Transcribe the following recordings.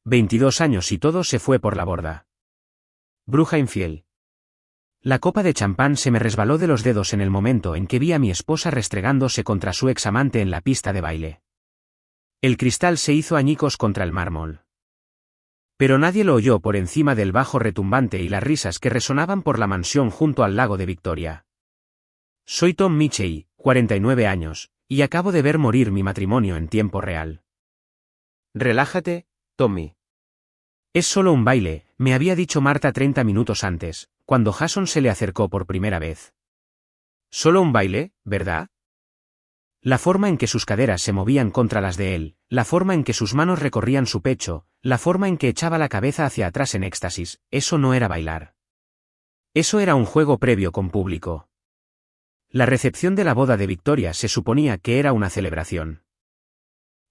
22 años y todo se fue por la borda. Bruja infiel. La copa de champán se me resbaló de los dedos en el momento en que vi a mi esposa restregándose contra su ex amante en la pista de baile. El cristal se hizo añicos contra el mármol. Pero nadie lo oyó por encima del bajo retumbante y las risas que resonaban por la mansión junto al lago de Victoria. Soy Tom Mitchell, 49 años, y acabo de ver morir mi matrimonio en tiempo real. Relájate, Tommy. Es solo un baile, me había dicho Marta 30 minutos antes, cuando Jason se le acercó por primera vez. Solo un baile, ¿verdad? La forma en que sus caderas se movían contra las de él, la forma en que sus manos recorrían su pecho, la forma en que echaba la cabeza hacia atrás en éxtasis, eso no era bailar. Eso era un juego previo con público. La recepción de la boda de Victoria se suponía que era una celebración.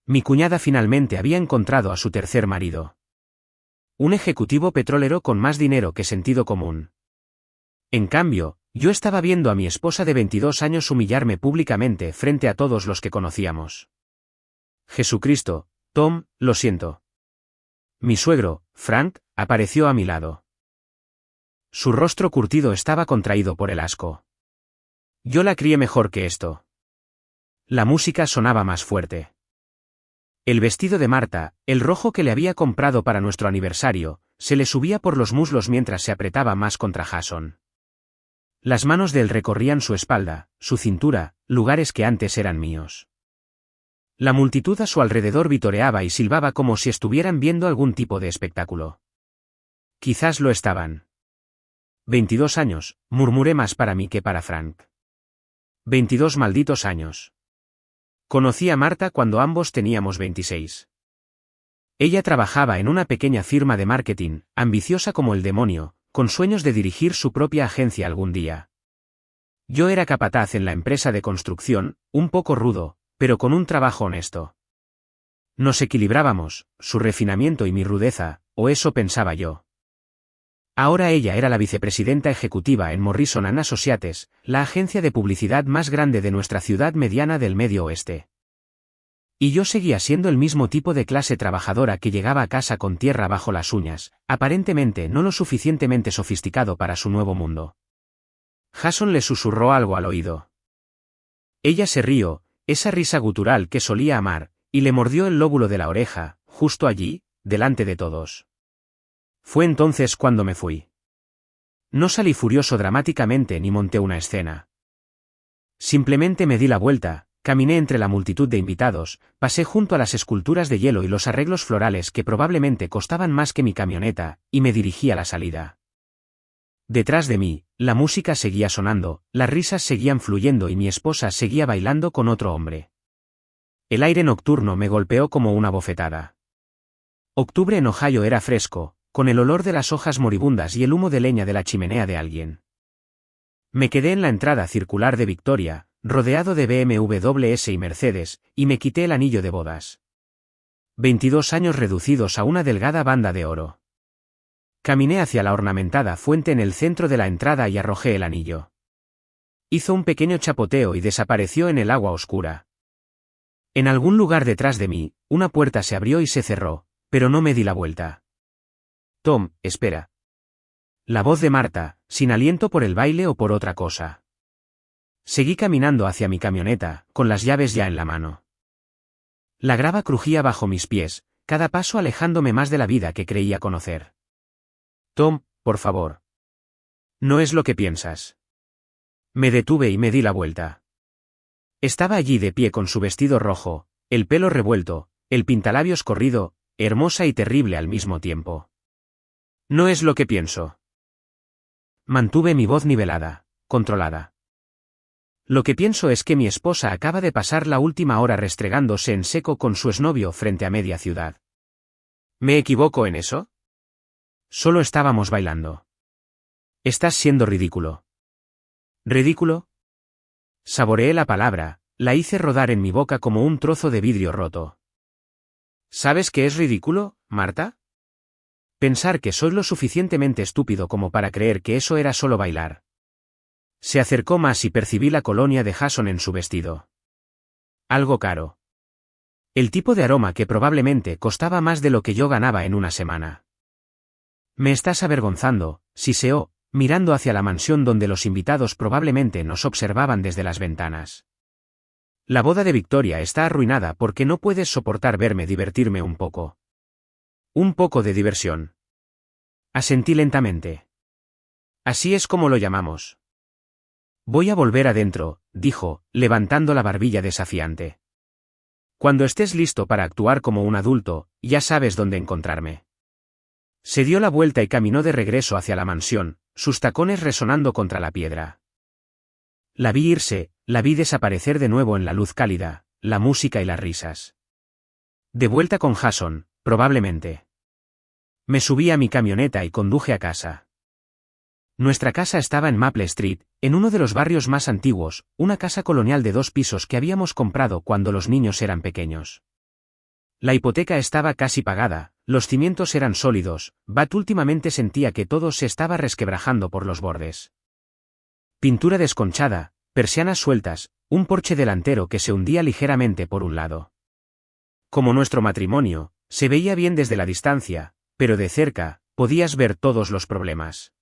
Mi cuñada finalmente había encontrado a su tercer marido. Un ejecutivo petrolero con más dinero que sentido común. En cambio, yo estaba viendo a mi esposa de 22 años humillarme públicamente frente a todos los que conocíamos. Jesucristo, Tom, lo siento. Mi suegro, Frank, apareció a mi lado. Su rostro curtido estaba contraído por el asco. Yo la crié mejor que esto. La música sonaba más fuerte. El vestido de Marta, el rojo que le había comprado para nuestro aniversario, se le subía por los muslos mientras se apretaba más contra Jason. Las manos de él recorrían su espalda, su cintura, lugares que antes eran míos. La multitud a su alrededor vitoreaba y silbaba como si estuvieran viendo algún tipo de espectáculo. Quizás lo estaban. 22 años, murmuré más para mí que para Frank. 22 malditos años. Conocí a Marta cuando ambos teníamos 26. Ella trabajaba en una pequeña firma de marketing, ambiciosa como el demonio, con sueños de dirigir su propia agencia algún día. Yo era capataz en la empresa de construcción, un poco rudo, pero con un trabajo honesto. Nos equilibrábamos, su refinamiento y mi rudeza, o eso pensaba yo. Ahora ella era la vicepresidenta ejecutiva en Morrison & Associates, la agencia de publicidad más grande de nuestra ciudad mediana del Medio Oeste. Y yo seguía siendo el mismo tipo de clase trabajadora que llegaba a casa con tierra bajo las uñas, aparentemente no lo suficientemente sofisticado para su nuevo mundo. Jason le susurró algo al oído. Ella se rió, esa risa gutural que solía amar, y le mordió el lóbulo de la oreja, justo allí, delante de todos. Fue entonces cuando me fui. No salí furioso dramáticamente ni monté una escena. Simplemente me di la vuelta, caminé entre la multitud de invitados, pasé junto a las esculturas de hielo y los arreglos florales que probablemente costaban más que mi camioneta, y me dirigí a la salida. Detrás de mí, la música seguía sonando, las risas seguían fluyendo y mi esposa seguía bailando con otro hombre. El aire nocturno me golpeó como una bofetada. Octubre en Ohio era fresco, con el olor de las hojas moribundas y el humo de leña de la chimenea de alguien. Me quedé en la entrada circular de Victoria, rodeado de BMWs y Mercedes, y me quité el anillo de bodas. 22 años reducidos a una delgada banda de oro. Caminé hacia la ornamentada fuente en el centro de la entrada y arrojé el anillo. Hizo un pequeño chapoteo y desapareció en el agua oscura. En algún lugar detrás de mí, una puerta se abrió y se cerró, pero no me di la vuelta. Tom, espera. La voz de Marta, sin aliento por el baile o por otra cosa. Seguí caminando hacia mi camioneta, con las llaves ya en la mano. La grava crujía bajo mis pies, cada paso alejándome más de la vida que creía conocer. Tom, por favor. No es lo que piensas. Me detuve y me di la vuelta. Estaba allí de pie con su vestido rojo, el pelo revuelto, el pintalabios corrido, hermosa y terrible al mismo tiempo. No es lo que pienso. Mantuve mi voz nivelada, controlada. Lo que pienso es que mi esposa acaba de pasar la última hora restregándose en seco con su exnovio frente a media ciudad. ¿Me equivoco en eso? Solo estábamos bailando. Estás siendo ridículo. ¿Ridículo? Saboreé la palabra, la hice rodar en mi boca como un trozo de vidrio roto. ¿Sabes qué es ridículo, Marta? Pensar que soy lo suficientemente estúpido como para creer que eso era solo bailar. Se acercó más y percibí la colonia de Jason en su vestido. Algo caro. El tipo de aroma que probablemente costaba más de lo que yo ganaba en una semana. Me estás avergonzando, siseó, mirando hacia la mansión donde los invitados probablemente nos observaban desde las ventanas. La boda de Victoria está arruinada porque no puedes soportar verme divertirme un poco. Un poco de diversión. Asentí lentamente. Así es como lo llamamos. Voy a volver adentro, dijo, levantando la barbilla desafiante. Cuando estés listo para actuar como un adulto, ya sabes dónde encontrarme. Se dio la vuelta y caminó de regreso hacia la mansión, sus tacones resonando contra la piedra. La vi irse, la vi desaparecer de nuevo en la luz cálida, la música y las risas. De vuelta con Jason, probablemente. Me subí a mi camioneta y conduje a casa. Nuestra casa estaba en Maple Street, en uno de los barrios más antiguos, una casa colonial de 2 pisos que habíamos comprado cuando los niños eran pequeños. La hipoteca estaba casi pagada, los cimientos eran sólidos, Bat últimamente sentía que todo se estaba resquebrajando por los bordes. Pintura desconchada, persianas sueltas, un porche delantero que se hundía ligeramente por un lado. Como nuestro matrimonio, se veía bien desde la distancia, pero de cerca, podías ver todos los problemas.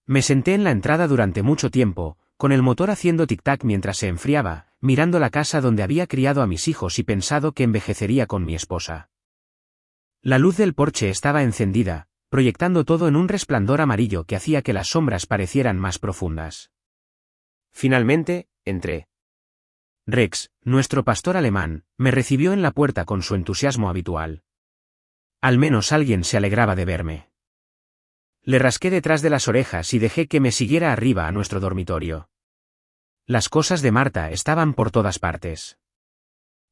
Me senté en la entrada durante mucho tiempo, con el motor haciendo tic-tac mientras se enfriaba, mirando la casa donde había criado a mis hijos y pensado que envejecería con mi esposa. La luz del porche estaba encendida, proyectando todo en un resplandor amarillo que hacía que las sombras parecieran más profundas. Finalmente, entré. Rex, nuestro pastor alemán, me recibió en la puerta con su entusiasmo habitual. Al menos alguien se alegraba de verme. Le rasqué detrás de las orejas y dejé que me siguiera arriba a nuestro dormitorio. Las cosas de Marta estaban por todas partes.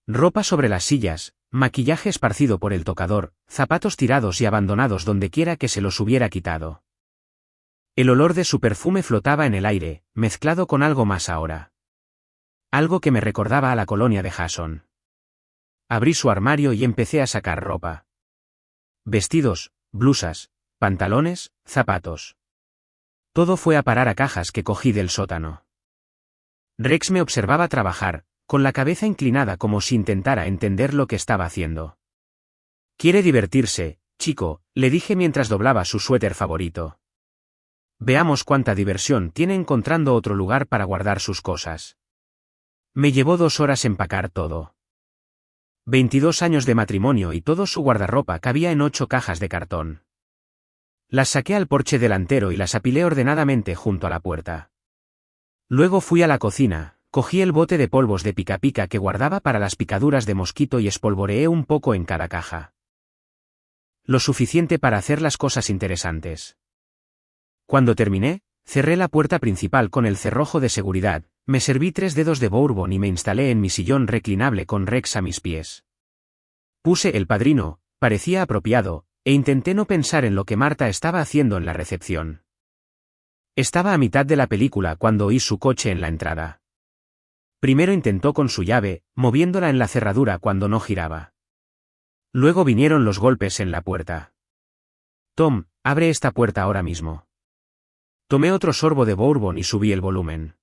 Ropa sobre las sillas, maquillaje esparcido por el tocador, zapatos tirados y abandonados dondequiera que se los hubiera quitado. El olor de su perfume flotaba en el aire, mezclado con algo más ahora. Algo que me recordaba a la colonia de Jason. Abrí su armario y empecé a sacar ropa. Vestidos, blusas, pantalones, zapatos. Todo fue a parar a cajas que cogí del sótano. Rex me observaba trabajar, con la cabeza inclinada como si intentara entender lo que estaba haciendo. «Quiere divertirse, chico», le dije mientras doblaba su suéter favorito. «Veamos cuánta diversión tiene encontrando otro lugar para guardar sus cosas». Me llevó 2 horas empacar todo. 22 años de matrimonio y todo su guardarropa cabía en 8 cajas de cartón. Las saqué al porche delantero y las apilé ordenadamente junto a la puerta. Luego fui a la cocina, cogí el bote de polvos de pica pica que guardaba para las picaduras de mosquito y espolvoreé un poco en cada caja. Lo suficiente para hacer las cosas interesantes. Cuando terminé, cerré la puerta principal con el cerrojo de seguridad, me serví 3 dedos de bourbon y me instalé en mi sillón reclinable con Rex a mis pies. Puse El Padrino, parecía apropiado, e intenté no pensar en lo que Marta estaba haciendo en la recepción. Estaba a mitad de la película cuando oí su coche en la entrada. Primero intentó con su llave, moviéndola en la cerradura cuando no giraba. Luego vinieron los golpes en la puerta. «Tom, abre esta puerta ahora mismo». Tomé otro sorbo de bourbon y subí el volumen.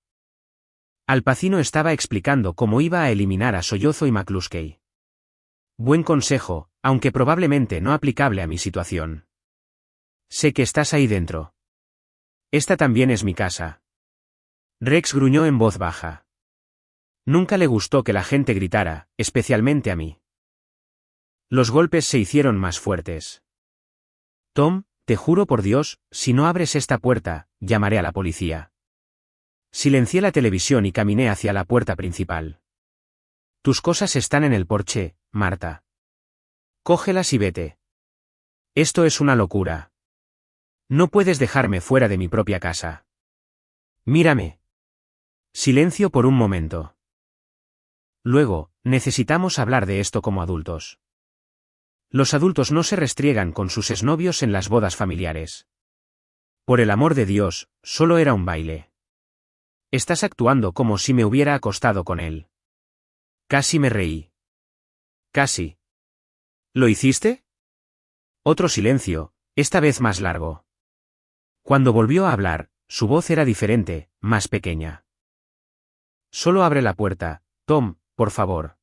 Al Pacino estaba explicando cómo iba a eliminar a Sollozo y McCluskey. Buen consejo, aunque probablemente no aplicable a mi situación. Sé que estás ahí dentro. Esta también es mi casa. Rex gruñó en voz baja. Nunca le gustó que la gente gritara, especialmente a mí. Los golpes se hicieron más fuertes. Tom, te juro por Dios, si no abres esta puerta, llamaré a la policía. Silencié la televisión y caminé hacia la puerta principal. Tus cosas están en el porche, Marta. Cógelas y vete. Esto es una locura. No puedes dejarme fuera de mi propia casa. Mírame. Silencio por un momento. Luego, necesitamos hablar de esto como adultos. Los adultos no se restriegan con sus exnovios en las bodas familiares. Por el amor de Dios, solo era un baile. Estás actuando como si me hubiera acostado con él. Casi me reí. Casi. ¿Lo hiciste? Otro silencio, esta vez más largo. Cuando volvió a hablar, su voz era diferente, más pequeña. Solo abre la puerta, Tom, por favor.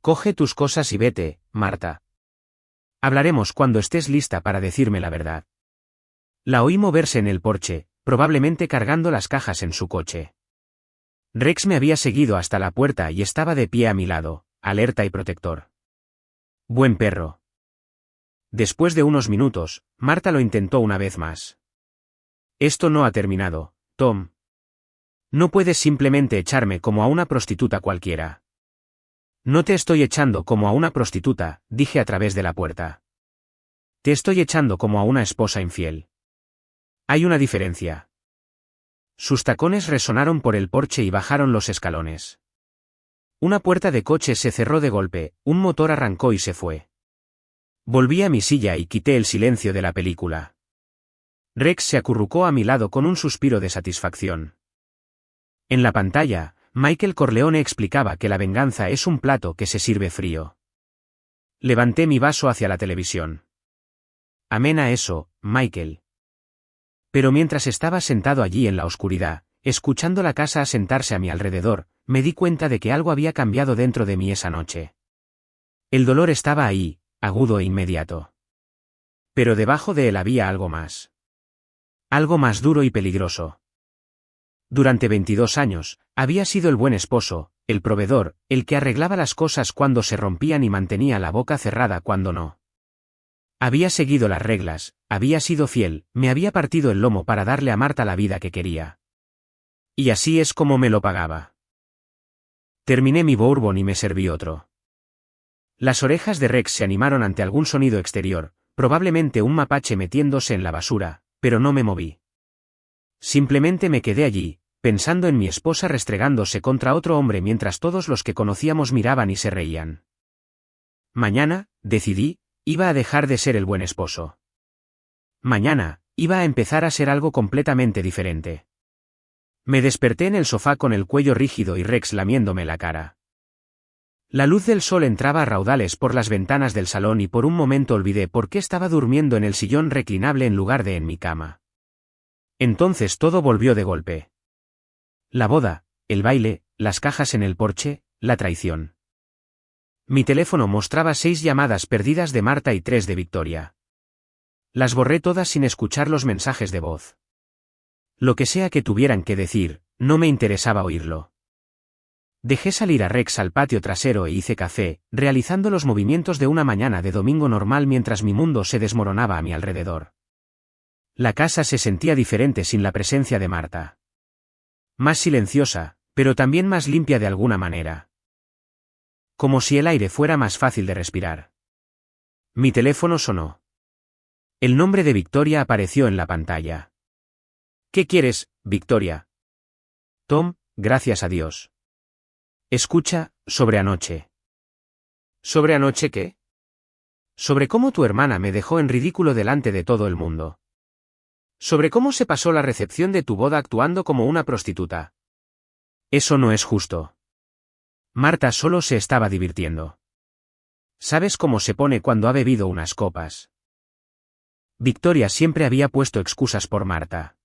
Coge tus cosas y vete, Marta. Hablaremos cuando estés lista para decirme la verdad. La oí moverse en el porche, probablemente cargando las cajas en su coche. Rex me había seguido hasta la puerta y estaba de pie a mi lado, alerta y protector. Buen perro. Después de unos minutos, Marta lo intentó una vez más. Esto no ha terminado, Tom. No puedes simplemente echarme como a una prostituta cualquiera. No te estoy echando como a una prostituta, dije a través de la puerta. Te estoy echando como a una esposa infiel. Hay una diferencia. Sus tacones resonaron por el porche y bajaron los escalones. Una puerta de coche se cerró de golpe, un motor arrancó y se fue. Volví a mi silla y quité el silencio de la película. Rex se acurrucó a mi lado con un suspiro de satisfacción. En la pantalla, Michael Corleone explicaba que la venganza es un plato que se sirve frío. Levanté mi vaso hacia la televisión. Amén a eso, Michael. Pero mientras estaba sentado allí en la oscuridad, escuchando la casa asentarse a mi alrededor, me di cuenta de que algo había cambiado dentro de mí esa noche. El dolor estaba ahí, agudo e inmediato. Pero debajo de él había algo más. Algo más duro y peligroso. Durante 22 años, había sido el buen esposo, el proveedor, el que arreglaba las cosas cuando se rompían y mantenía la boca cerrada cuando no. Había seguido las reglas, había sido fiel, me había partido el lomo para darle a Marta la vida que quería. Y así es como me lo pagaba. Terminé mi bourbon y me serví otro. Las orejas de Rex se animaron ante algún sonido exterior, probablemente un mapache metiéndose en la basura, pero no me moví. Simplemente me quedé allí, pensando en mi esposa restregándose contra otro hombre mientras todos los que conocíamos miraban y se reían. Mañana, decidí, iba a dejar de ser el buen esposo. Mañana, iba a empezar a ser algo completamente diferente. Me desperté en el sofá con el cuello rígido y Rex lamiéndome la cara. La luz del sol entraba a raudales por las ventanas del salón y por un momento olvidé por qué estaba durmiendo en el sillón reclinable en lugar de en mi cama. Entonces todo volvió de golpe. La boda, el baile, las cajas en el porche, la traición. Mi teléfono mostraba 6 llamadas perdidas de Marta y 3 de Victoria. Las borré todas sin escuchar los mensajes de voz. Lo que sea que tuvieran que decir, no me interesaba oírlo. Dejé salir a Rex al patio trasero e hice café, realizando los movimientos de una mañana de domingo normal mientras mi mundo se desmoronaba a mi alrededor. La casa se sentía diferente sin la presencia de Marta. Más silenciosa, pero también más limpia de alguna manera. Como si el aire fuera más fácil de respirar. Mi teléfono sonó. El nombre de Victoria apareció en la pantalla. ¿Qué quieres, Victoria? Tom, gracias a Dios. Escucha, sobre anoche. ¿Sobre anoche qué? Sobre cómo tu hermana me dejó en ridículo delante de todo el mundo. Sobre cómo se pasó la recepción de tu boda actuando como una prostituta. Eso no es justo. Marta solo se estaba divirtiendo. ¿Sabes cómo se pone cuando ha bebido unas copas? Victoria siempre había puesto excusas por Marta.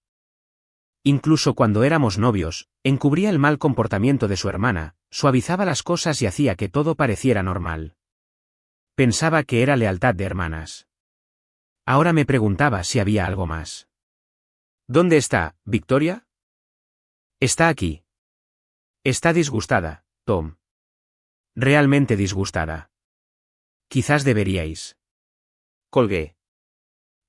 Incluso cuando éramos novios, encubría el mal comportamiento de su hermana, suavizaba las cosas y hacía que todo pareciera normal. Pensaba que era lealtad de hermanas. Ahora me preguntaba si había algo más. ¿Dónde está, Victoria? Está aquí. Está disgustada, Tom. Realmente disgustada. Quizás deberíais. Colgué.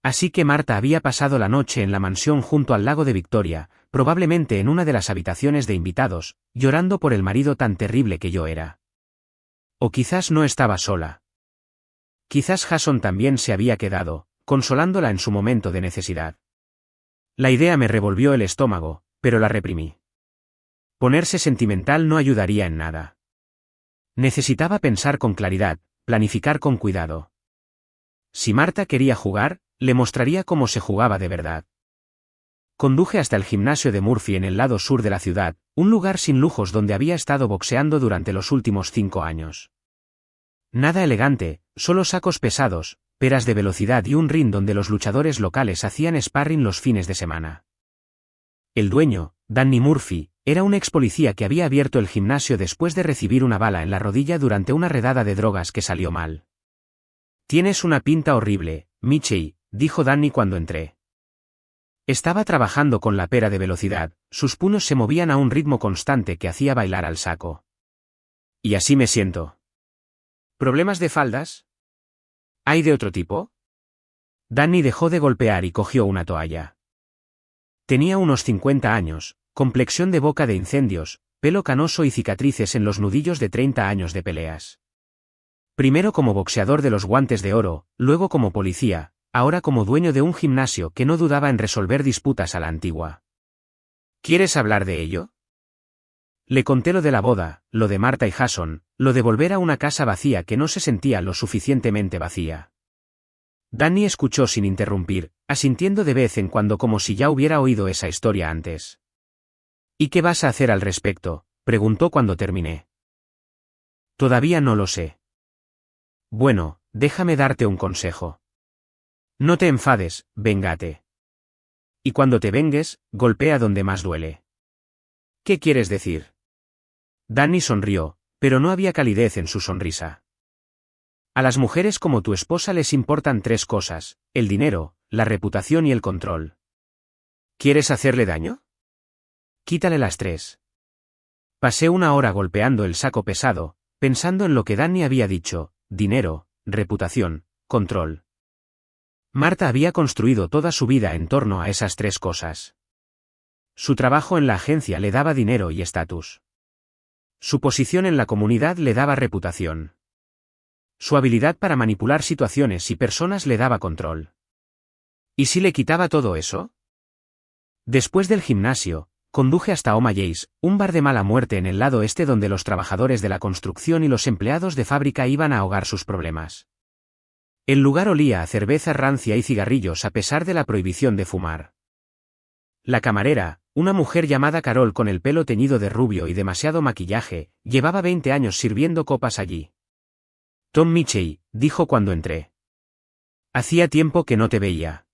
Así que Marta había pasado la noche en la mansión junto al lago de Victoria, probablemente en una de las habitaciones de invitados, llorando por el marido tan terrible que yo era. O quizás no estaba sola. Quizás Jason también se había quedado, consolándola en su momento de necesidad. La idea me revolvió el estómago, pero la reprimí. Ponerse sentimental no ayudaría en nada. Necesitaba pensar con claridad, planificar con cuidado. Si Marta quería jugar, le mostraría cómo se jugaba de verdad. Conduje hasta el gimnasio de Murphy en el lado sur de la ciudad, un lugar sin lujos donde había estado boxeando durante los últimos 5 años. Nada elegante, solo sacos pesados, peras de velocidad y un ring donde los luchadores locales hacían sparring los fines de semana. El dueño, Danny Murphy, Era un ex policía que había abierto el gimnasio después de recibir una bala en la rodilla durante una redada de drogas que salió mal. «Tienes una pinta horrible, Michie», dijo Danny cuando entré. Estaba trabajando con la pera de velocidad, sus puños se movían a un ritmo constante que hacía bailar al saco. «Y así me siento». «¿Problemas de faldas? ¿Hay de otro tipo?» Danny dejó de golpear y cogió una toalla. Tenía unos 50 años, complexión de boca de incendios, pelo canoso y cicatrices en los nudillos de 30 años de peleas. Primero como boxeador de los guantes de oro, luego como policía, ahora como dueño de un gimnasio que no dudaba en resolver disputas a la antigua. ¿Quieres hablar de ello? Le conté lo de la boda, lo de Marta y Jason, lo de volver a una casa vacía que no se sentía lo suficientemente vacía. Danny escuchó sin interrumpir, asintiendo de vez en cuando como si ya hubiera oído esa historia antes. ¿Y qué vas a hacer al respecto?, preguntó cuando terminé. Todavía no lo sé. Bueno, déjame darte un consejo. No te enfades, véngate. Y cuando te vengues, golpea donde más duele. ¿Qué quieres decir? Danny sonrió, pero no había calidez en su sonrisa. A las mujeres como tu esposa les importan 3 cosas: el dinero, la reputación y el control. ¿Quieres hacerle daño? Quítale las 3. Pasé una hora golpeando el saco pesado, pensando en lo que Danny había dicho: dinero, reputación, control. Marta había construido toda su vida en torno a esas 3 cosas. Su trabajo en la agencia le daba dinero y estatus. Su posición en la comunidad le daba reputación. Su habilidad para manipular situaciones y personas le daba control. ¿Y si le quitaba todo eso? Después del gimnasio, conduje hasta O'Malley's, un bar de mala muerte en el lado este donde los trabajadores de la construcción y los empleados de fábrica iban a ahogar sus problemas. El lugar olía a cerveza rancia y cigarrillos a pesar de la prohibición de fumar. La camarera, una mujer llamada Carol con el pelo teñido de rubio y demasiado maquillaje, llevaba 20 años sirviendo copas allí. Tom Michie, dijo cuando entré. Hacía tiempo que no te veía.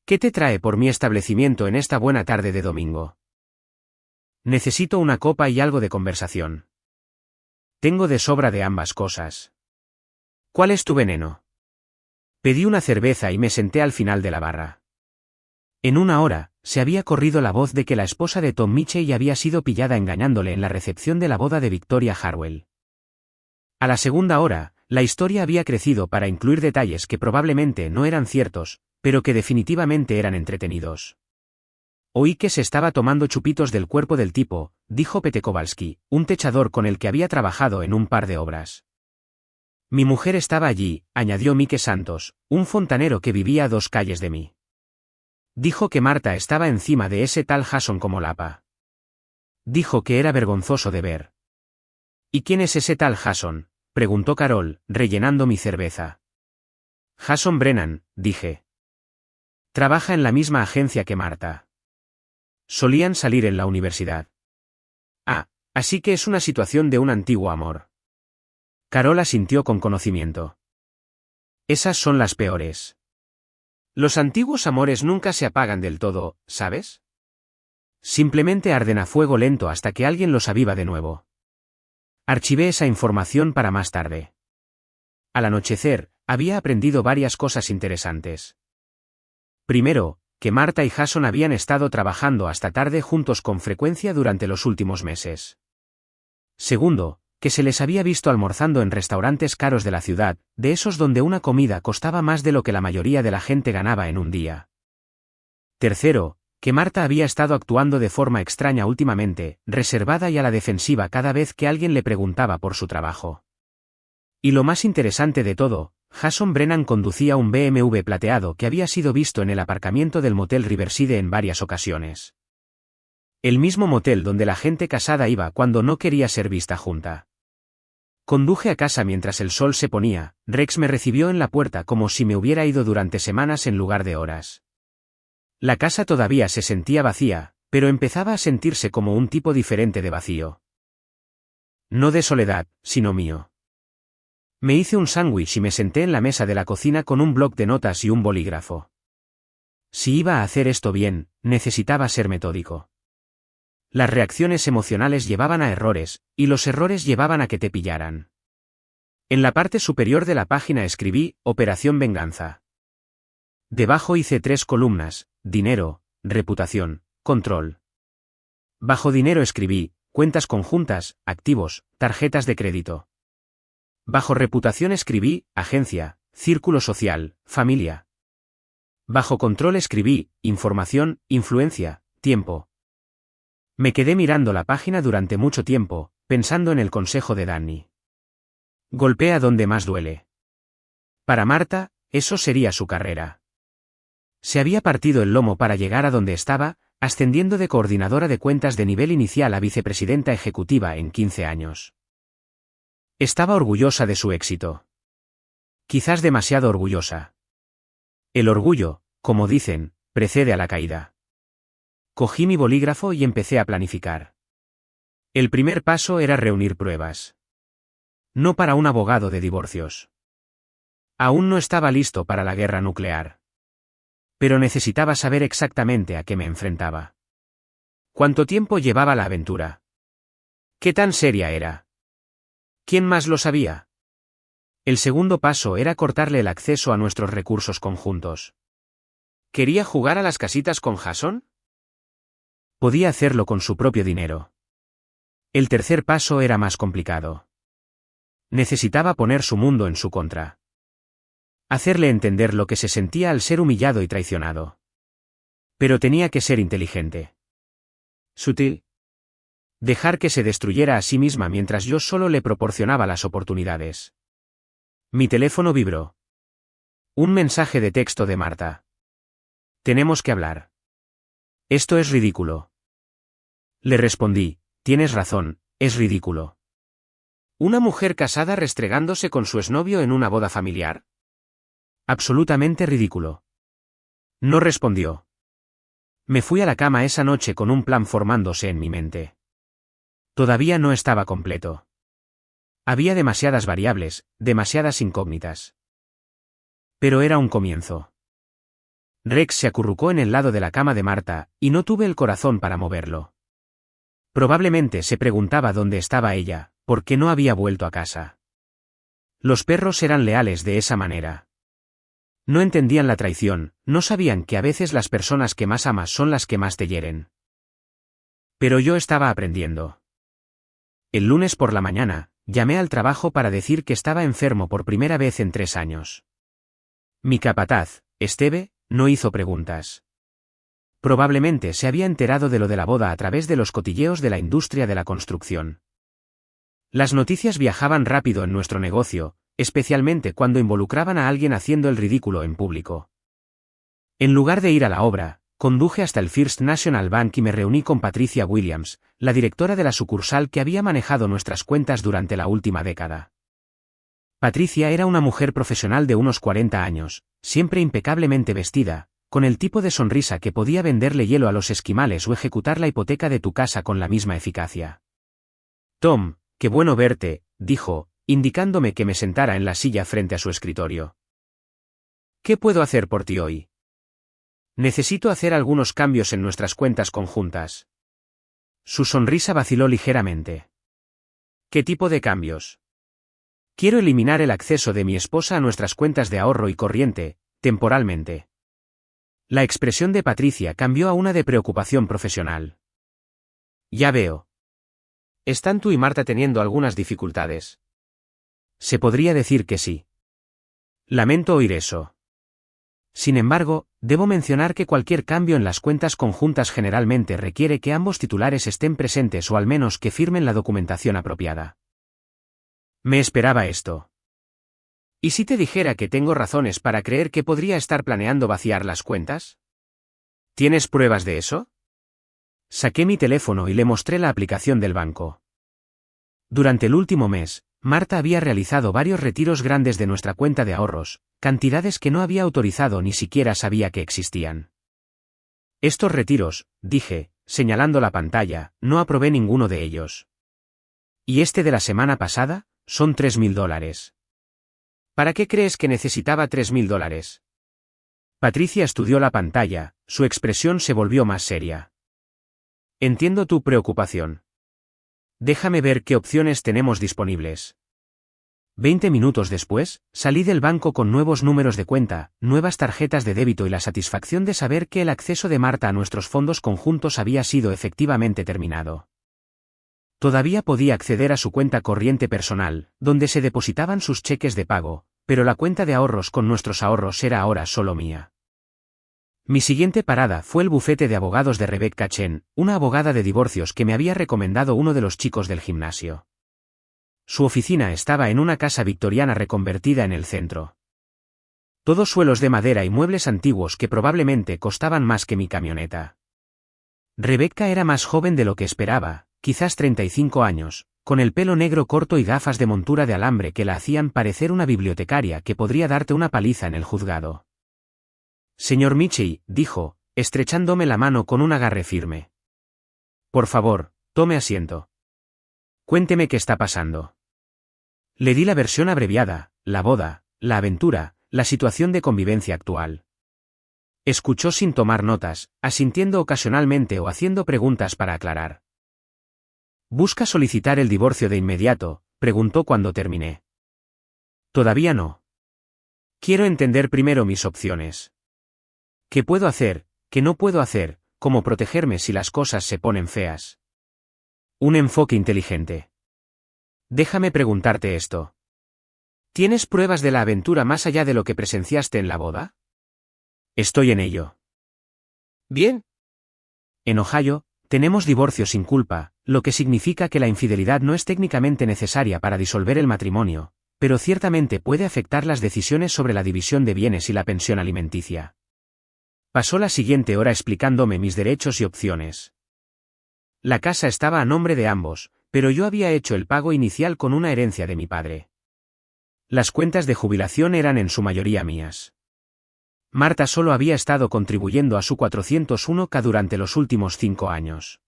¿Qué te trae por mi establecimiento en esta buena tarde de domingo? Necesito una copa y algo de conversación. Tengo de sobra de ambas cosas. ¿Cuál es tu veneno? Pedí una cerveza y me senté al final de la barra. En una hora, se había corrido la voz de que la esposa de Tom Michie había sido pillada engañándole en la recepción de la boda de Victoria Harwell. A la segunda hora, la historia había crecido para incluir detalles que probablemente no eran ciertos, pero que definitivamente eran entretenidos. Oí que se estaba tomando chupitos del cuerpo del tipo, dijo Pete Kowalski, un techador con el que había trabajado en un par de obras. Mi mujer estaba allí, añadió Mike Santos, un fontanero que vivía a 2 calles de mí. Dijo que Marta estaba encima de ese tal Jason como lapa. Dijo que era vergonzoso de ver. ¿Y quién es ese tal Jason?, preguntó Carol, rellenando mi cerveza. Jason Brennan, dije. Trabaja en la misma agencia que Marta. Solían salir en la universidad. Ah, así que es una situación de un antiguo amor. Carol asintió con conocimiento. Esas son las peores. Los antiguos amores nunca se apagan del todo, ¿sabes? Simplemente arden a fuego lento hasta que alguien los aviva de nuevo. Archivé esa información para más tarde. Al anochecer, había aprendido varias cosas interesantes. Primero, que Marta y Jason habían estado trabajando hasta tarde juntos con frecuencia durante los últimos meses. Segundo, que se les había visto almorzando en restaurantes caros de la ciudad, de esos donde una comida costaba más de lo que la mayoría de la gente ganaba en un día. Tercero, que Marta había estado actuando de forma extraña últimamente, reservada y a la defensiva cada vez que alguien le preguntaba por su trabajo. Y lo más interesante de todo, Jason Brennan conducía un BMW plateado que había sido visto en el aparcamiento del motel Riverside en varias ocasiones. El mismo motel donde la gente casada iba cuando no quería ser vista junta. Conduje a casa mientras el sol se ponía. Rex me recibió en la puerta como si me hubiera ido durante semanas en lugar de horas. La casa todavía se sentía vacía, pero empezaba a sentirse como un tipo diferente de vacío. No de soledad, sino mío. Me hice un sándwich y me senté en la mesa de la cocina con un bloc de notas y un bolígrafo. Si iba a hacer esto bien, necesitaba ser metódico. Las reacciones emocionales llevaban a errores, y los errores llevaban a que te pillaran. En la parte superior de la página escribí, Operación Venganza. Debajo hice 3 columnas, dinero, reputación, control. Bajo dinero escribí, cuentas conjuntas, activos, tarjetas de crédito. Bajo reputación escribí, agencia, círculo social, familia. Bajo control escribí, información, influencia, tiempo. Me quedé mirando la página durante mucho tiempo, pensando en el consejo de Danny. Golpea donde más duele. Para Marta, eso sería su carrera. Se había partido el lomo para llegar a donde estaba, ascendiendo de coordinadora de cuentas de nivel inicial a vicepresidenta ejecutiva en 15 años. Estaba orgullosa de su éxito. Quizás demasiado orgullosa. El orgullo, como dicen, precede a la caída. Cogí mi bolígrafo y empecé a planificar. El primer paso era reunir pruebas. No para un abogado de divorcios. Aún no estaba listo para la guerra nuclear. Pero necesitaba saber exactamente a qué me enfrentaba. ¿Cuánto tiempo llevaba la aventura? ¿Qué tan seria era? ¿Quién más lo sabía? El segundo paso era cortarle el acceso a nuestros recursos conjuntos. ¿Quería jugar a las casitas con Jason? Podía hacerlo con su propio dinero. El tercer paso era más complicado. Necesitaba poner su mundo en su contra. Hacerle entender lo que se sentía al ser humillado y traicionado. Pero tenía que ser inteligente. Sutil. Dejar que se destruyera a sí misma mientras yo solo le proporcionaba las oportunidades. Mi teléfono vibró. Un mensaje de texto de Marta. Tenemos que hablar. Esto es ridículo. Le respondí, tienes razón, es ridículo. ¿Una mujer casada restregándose con su exnovio en una boda familiar? Absolutamente ridículo. No respondió. Me fui a la cama esa noche con un plan formándose en mi mente. Todavía no estaba completo. Había demasiadas variables, demasiadas incógnitas. Pero era un comienzo. Rex se acurrucó en el lado de la cama de Marta, y no tuve el corazón para moverlo. Probablemente se preguntaba dónde estaba ella, por qué no había vuelto a casa. Los perros eran leales de esa manera. No entendían la traición, no sabían que a veces las personas que más amas son las que más te hieren. Pero yo estaba aprendiendo. El lunes por la mañana, llamé al trabajo para decir que estaba enfermo por primera vez en 3 años. Mi capataz, Esteve, no hizo preguntas. Probablemente se había enterado de lo de la boda a través de los cotilleos de la industria de la construcción. Las noticias viajaban rápido en nuestro negocio, especialmente cuando involucraban a alguien haciendo el ridículo en público. En lugar de ir a la obra, conduje hasta el First National Bank y me reuní con Patricia Williams, la directora de la sucursal que había manejado nuestras cuentas durante la última década. Patricia era una mujer profesional de unos 40 años, siempre impecablemente vestida, con el tipo de sonrisa que podía venderle hielo a los esquimales o ejecutar la hipoteca de tu casa con la misma eficacia. Tom, qué bueno verte, dijo, indicándome que me sentara en la silla frente a su escritorio. ¿Qué puedo hacer por ti hoy? Necesito hacer algunos cambios en nuestras cuentas conjuntas. Su sonrisa vaciló ligeramente. ¿Qué tipo de cambios? Quiero eliminar el acceso de mi esposa a nuestras cuentas de ahorro y corriente, temporalmente. La expresión de Patricia cambió a una de preocupación profesional. Ya veo. ¿Están tú y Marta teniendo algunas dificultades? Se podría decir que sí. Lamento oír eso. Sin embargo, debo mencionar que cualquier cambio en las cuentas conjuntas generalmente requiere que ambos titulares estén presentes o al menos que firmen la documentación apropiada. Me esperaba esto. ¿Y si te dijera que tengo razones para creer que podría estar planeando vaciar las cuentas? ¿Tienes pruebas de eso? Saqué mi teléfono y le mostré la aplicación del banco. Durante el último mes, Marta había realizado varios retiros grandes de nuestra cuenta de ahorros, cantidades que no había autorizado ni siquiera sabía que existían. Estos retiros, dije, señalando la pantalla, no aprobé ninguno de ellos. ¿Y este de la semana pasada? Son $3.000. ¿Para qué crees que necesitaba $3.000? Patricia estudió la pantalla, su expresión se volvió más seria. Entiendo tu preocupación. Déjame ver qué opciones tenemos disponibles. 20 minutos después, salí del banco con nuevos números de cuenta, nuevas tarjetas de débito y la satisfacción de saber que el acceso de Marta a nuestros fondos conjuntos había sido efectivamente terminado. Todavía podía acceder a su cuenta corriente personal, donde se depositaban sus cheques de pago, pero la cuenta de ahorros con nuestros ahorros era ahora solo mía. Mi siguiente parada fue el bufete de abogados de Rebecca Chen, una abogada de divorcios que me había recomendado uno de los chicos del gimnasio. Su oficina estaba en una casa victoriana reconvertida en el centro. Todos suelos de madera y muebles antiguos que probablemente costaban más que mi camioneta. Rebecca era más joven de lo que esperaba, quizás 35 años, con el pelo negro corto y gafas de montura de alambre que la hacían parecer una bibliotecaria que podría darte una paliza en el juzgado. Señor Mitchell, dijo, estrechándome la mano con un agarre firme. Por favor, tome asiento. Cuénteme qué está pasando. Le di la versión abreviada, la boda, la aventura, la situación de convivencia actual. Escuchó sin tomar notas, asintiendo ocasionalmente o haciendo preguntas para aclarar. ¿Busca solicitar el divorcio de inmediato?, preguntó cuando terminé. Todavía no. Quiero entender primero mis opciones. ¿Qué puedo hacer, qué no puedo hacer, cómo protegerme si las cosas se ponen feas? Un enfoque inteligente. Déjame preguntarte esto. ¿Tienes pruebas de la aventura más allá de lo que presenciaste en la boda? Estoy en ello. Bien. En Ohio, tenemos divorcio sin culpa, lo que significa que la infidelidad no es técnicamente necesaria para disolver el matrimonio, pero ciertamente puede afectar las decisiones sobre la división de bienes y la pensión alimenticia. Pasó la siguiente hora explicándome mis derechos y opciones. La casa estaba a nombre de ambos, pero yo había hecho el pago inicial con una herencia de mi padre. Las cuentas de jubilación eran en su mayoría mías. Marta solo había estado contribuyendo a su 401k durante los últimos 5 años.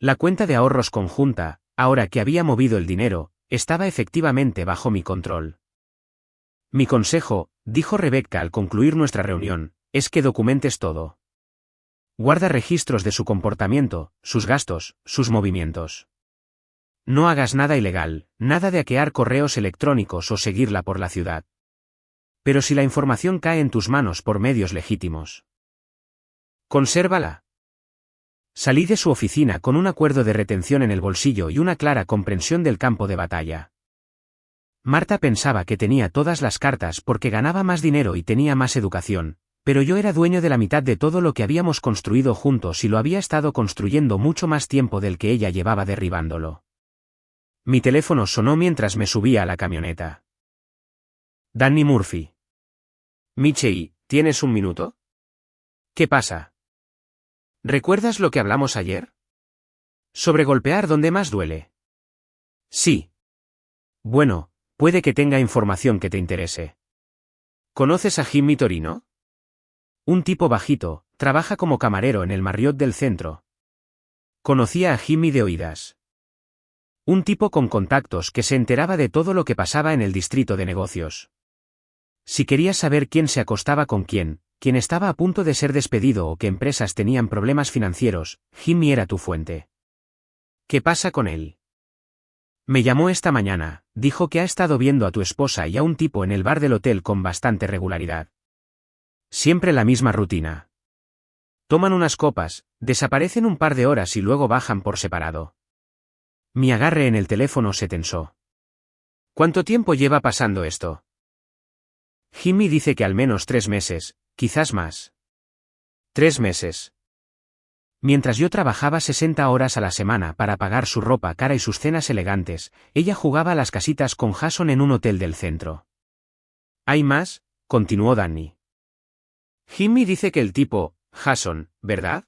La cuenta de ahorros conjunta, ahora que había movido el dinero, estaba efectivamente bajo mi control. Mi consejo, dijo Rebecca al concluir nuestra reunión, es que documentes todo. Guarda registros de su comportamiento, sus gastos, sus movimientos. No hagas nada ilegal, nada de hackear correos electrónicos o seguirla por la ciudad. Pero si la información cae en tus manos por medios legítimos, consérvala. Salí de su oficina con un acuerdo de retención en el bolsillo y una clara comprensión del campo de batalla. Marta pensaba que tenía todas las cartas porque ganaba más dinero y tenía más educación, pero yo era dueño de la mitad de todo lo que habíamos construido juntos y lo había estado construyendo mucho más tiempo del que ella llevaba derribándolo. Mi teléfono sonó mientras me subía a la camioneta. Danny Murphy. Mitchell, ¿tienes un minuto? ¿Qué pasa? ¿Recuerdas lo que hablamos ayer? Sobre golpear donde más duele. Sí. Bueno, puede que tenga información que te interese. ¿Conoces a Jimmy Torino? Un tipo bajito, trabaja como camarero en el Marriott del centro. Conocía a Jimmy de oídas. Un tipo con contactos que se enteraba de todo lo que pasaba en el distrito de negocios. Si querías saber quién se acostaba con quién estaba a punto de ser despedido o qué empresas tenían problemas financieros, Jimmy era tu fuente. ¿Qué pasa con él? Me llamó esta mañana, dijo que ha estado viendo a tu esposa y a un tipo en el bar del hotel con bastante regularidad. Siempre la misma rutina. Toman unas copas, desaparecen un par de horas y luego bajan por separado. Mi agarre en el teléfono se tensó. ¿Cuánto tiempo lleva pasando esto? Jimmy dice que al menos 3 meses, quizás más. 3 meses. Mientras yo trabajaba 60 horas a la semana para pagar su ropa cara y sus cenas elegantes, ella jugaba a las casitas con Jason en un hotel del centro. ¿Hay más?, continuó Danny. Jimmy dice que el tipo, Jason, ¿verdad?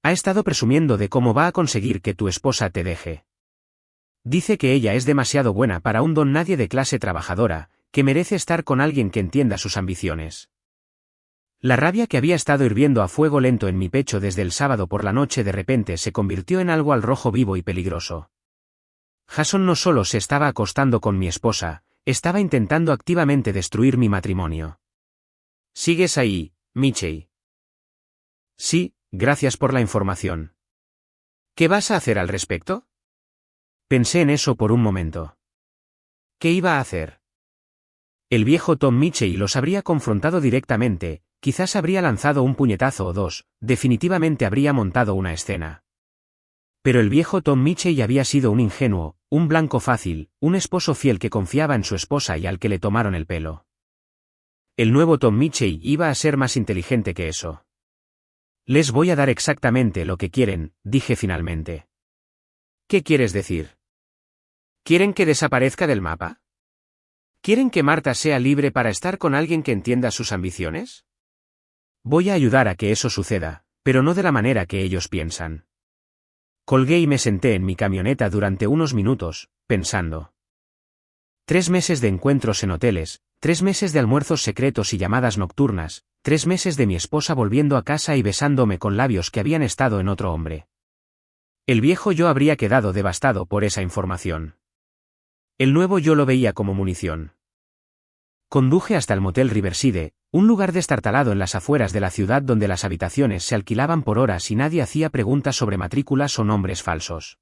Ha estado presumiendo de cómo va a conseguir que tu esposa te deje. Dice que ella es demasiado buena para un don nadie de clase trabajadora, que merece estar con alguien que entienda sus ambiciones. La rabia que había estado hirviendo a fuego lento en mi pecho desde el sábado por la noche de repente se convirtió en algo al rojo vivo y peligroso. Jason no solo se estaba acostando con mi esposa, estaba intentando activamente destruir mi matrimonio. ¿Sigues ahí, Mitchell? Sí, gracias por la información. ¿Qué vas a hacer al respecto? Pensé en eso por un momento. ¿Qué iba a hacer? El viejo Tom Mitchell los habría confrontado directamente, quizás habría lanzado un puñetazo o dos, definitivamente habría montado una escena. Pero el viejo Tom Mitchell había sido un ingenuo, un blanco fácil, un esposo fiel que confiaba en su esposa y al que le tomaron el pelo. El nuevo Tom Mitchell iba a ser más inteligente que eso. Les voy a dar exactamente lo que quieren, dije finalmente. ¿Qué quieres decir? ¿Quieren que desaparezca del mapa? ¿Quieren que Marta sea libre para estar con alguien que entienda sus ambiciones? Voy a ayudar a que eso suceda, pero no de la manera que ellos piensan. Colgué y me senté en mi camioneta durante unos minutos, pensando. 3 meses de encuentros en hoteles, 3 meses de almuerzos secretos y llamadas nocturnas, 3 meses de mi esposa volviendo a casa y besándome con labios que habían estado en otro hombre. El viejo yo habría quedado devastado por esa información. El nuevo yo lo veía como munición. Conduje hasta el motel Riverside, un lugar destartalado en las afueras de la ciudad donde las habitaciones se alquilaban por horas y nadie hacía preguntas sobre matrículas o nombres falsos.